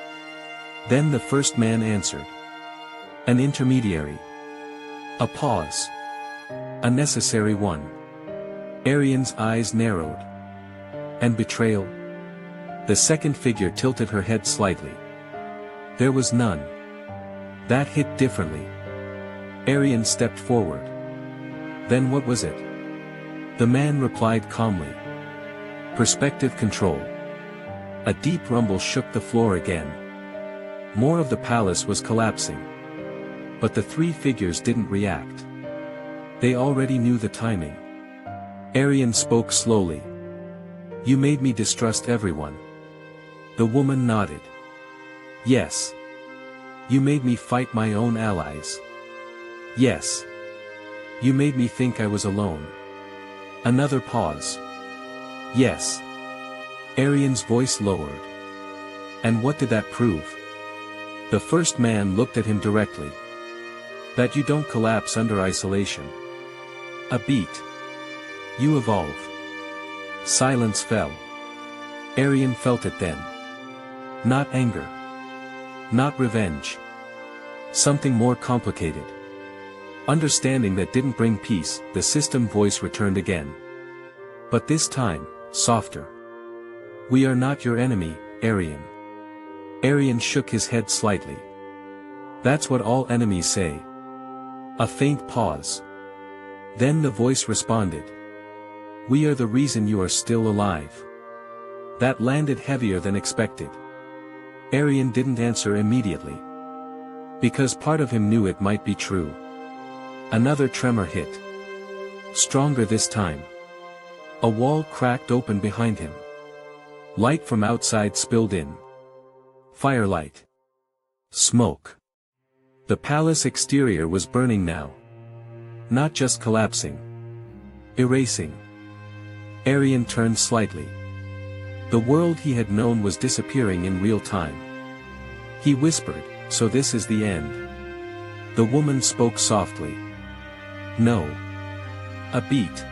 Then the first man answered. An intermediary. A pause. A necessary one. Arian's eyes narrowed. And betrayal? The second figure tilted her head slightly. There was none. That hit differently. Arian stepped forward. Then what was it? The man replied calmly. Perspective control. A deep rumble shook the floor again. More of the palace was collapsing. But the 3 figures didn't react. They already knew the timing. Arian spoke slowly. You made me distrust everyone. The woman nodded. Yes. You made me fight my own allies. Yes. You made me think I was alone. Another pause. Yes. Arian's voice lowered. And what did that prove? The first man looked at him directly. That you don't collapse under isolation. A beat. You evolve. Silence fell. Arian felt it then. Not anger. Not revenge. Something more complicated. Understanding that didn't bring peace, the system voice returned again. But this time, softer. We are not your enemy, Arian. Arian shook his head slightly. That's what all enemies say. A faint pause. Then the voice responded. We are the reason you are still alive. That landed heavier than expected. Arian didn't answer immediately. Because part of him knew it might be true. Another tremor hit. Stronger this time. A wall cracked open behind him. Light from outside spilled in. Firelight. Smoke. The palace exterior was burning now. Not just collapsing. Erasing. Arian turned slightly. The world he had known was disappearing in real time. He whispered, "So this is the end." The woman spoke softly. "No. A beat.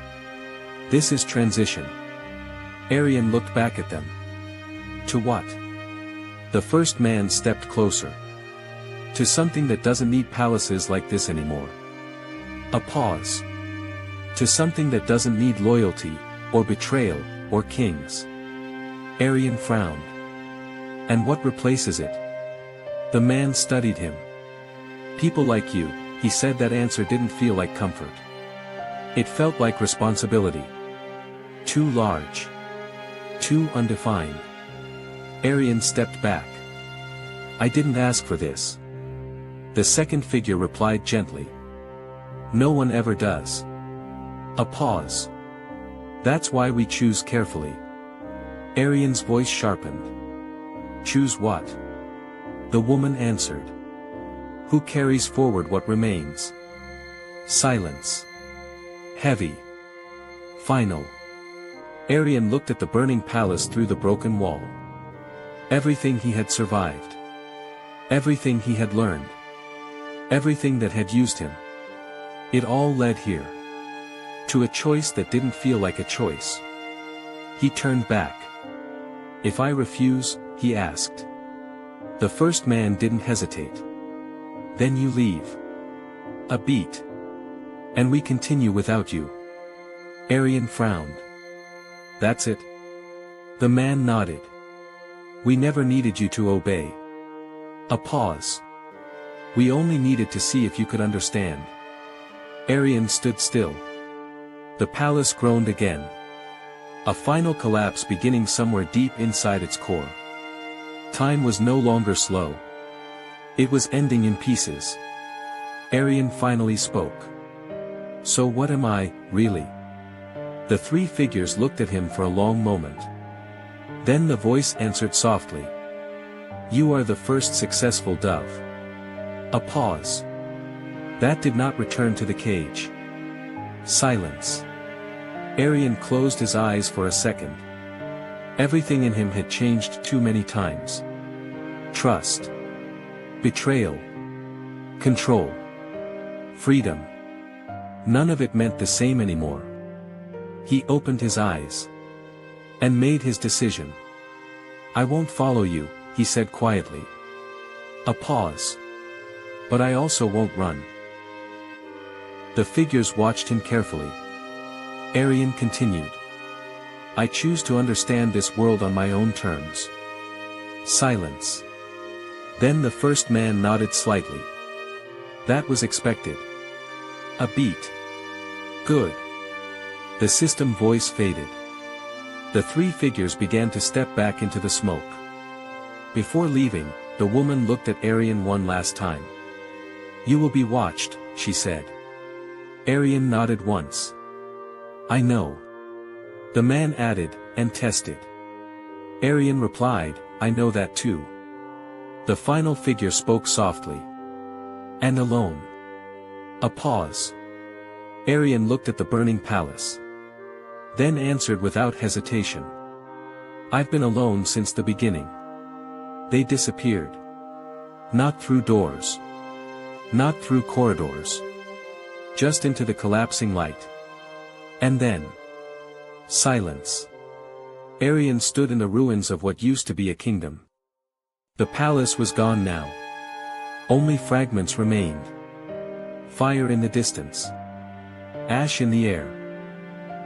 This is transition." Arian looked back at them. To what? The first man stepped closer. To something that doesn't need palaces like this anymore. A pause. To something that doesn't need loyalty, or betrayal, or kings. Arian frowned. And what replaces it? The man studied him. "People like you," he said. That answer didn't feel like comfort. It felt like responsibility. Too large. Too undefined. Arian stepped back. "I didn't ask for this." The second figure replied gently. "No one ever does." A pause. "That's why we choose carefully." Arian's voice sharpened. "Choose what?" The woman answered. "Who carries forward what remains?" Silence. Heavy. Final. Arian looked at the burning palace through the broken wall. Everything he had survived. Everything he had learned. Everything that had used him. It all led here. To a choice that didn't feel like a choice. He turned back. "If I refuse?" he asked. The first man didn't hesitate. "Then you leave." A beat. "And we continue without you." Arian frowned. "That's it?" The man nodded. "We never needed you to obey." A pause. "We only needed to see if you could understand." Arian stood still. The palace groaned again. A final collapse beginning somewhere deep inside its core. Time was no longer slow. It was ending in pieces. Arian finally spoke. "So what am I, really?" The three figures looked at him for a long moment. Then the voice answered softly. "You are the first successful dove." A pause. That did not return to the cage. Silence. Arian closed his eyes for a second. Everything in him had changed too many times. Trust. Betrayal. Control. Freedom. None of it meant the same anymore. He opened his eyes. And made his decision. "I won't follow you," he said quietly. A pause. "But I also won't run." The figures watched him carefully. Arian continued. "I choose to understand this world on my own terms." Silence. Then the first man nodded slightly. "That was expected." A beat. "Good." The system voice faded. The three figures began to step back into the smoke. Before leaving, the woman looked at Arian one last time. "You will be watched," she said. Arian nodded once. "I know." The man added, "and tested." Arian replied, "I know that too." The final figure spoke softly. "And alone." A pause. Arian looked at the burning palace. Then answered without hesitation. "I've been alone since the beginning." They disappeared. Not through doors. Not through corridors. Just into the collapsing light. And then. Silence. Arian stood in the ruins of what used to be a kingdom. The palace was gone now. Only fragments remained. Fire in the distance. Ash in the air.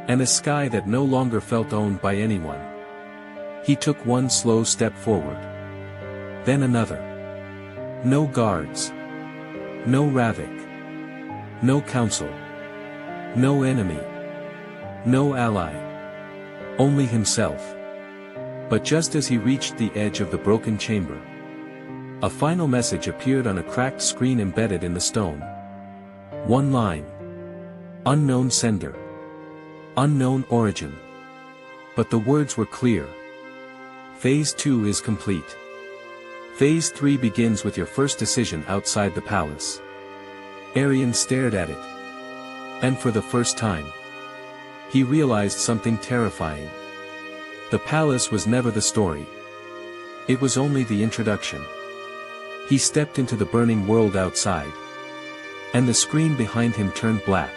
And a sky that no longer felt owned by anyone. He took one slow step forward. Then another. No guards. No Ravik. No council. No enemy. No ally. Only himself. But just as he reached the edge of the broken chamber, a final message appeared on a cracked screen embedded in the stone. One line. Unknown sender. Unknown origin. But the words were clear. Phase 2 is complete. Phase 3 begins with your first decision outside the palace. Arian stared at it. And for the first time, he realized something terrifying. The palace was never the story. It was only the introduction. He stepped into the burning world outside. And the screen behind him turned black.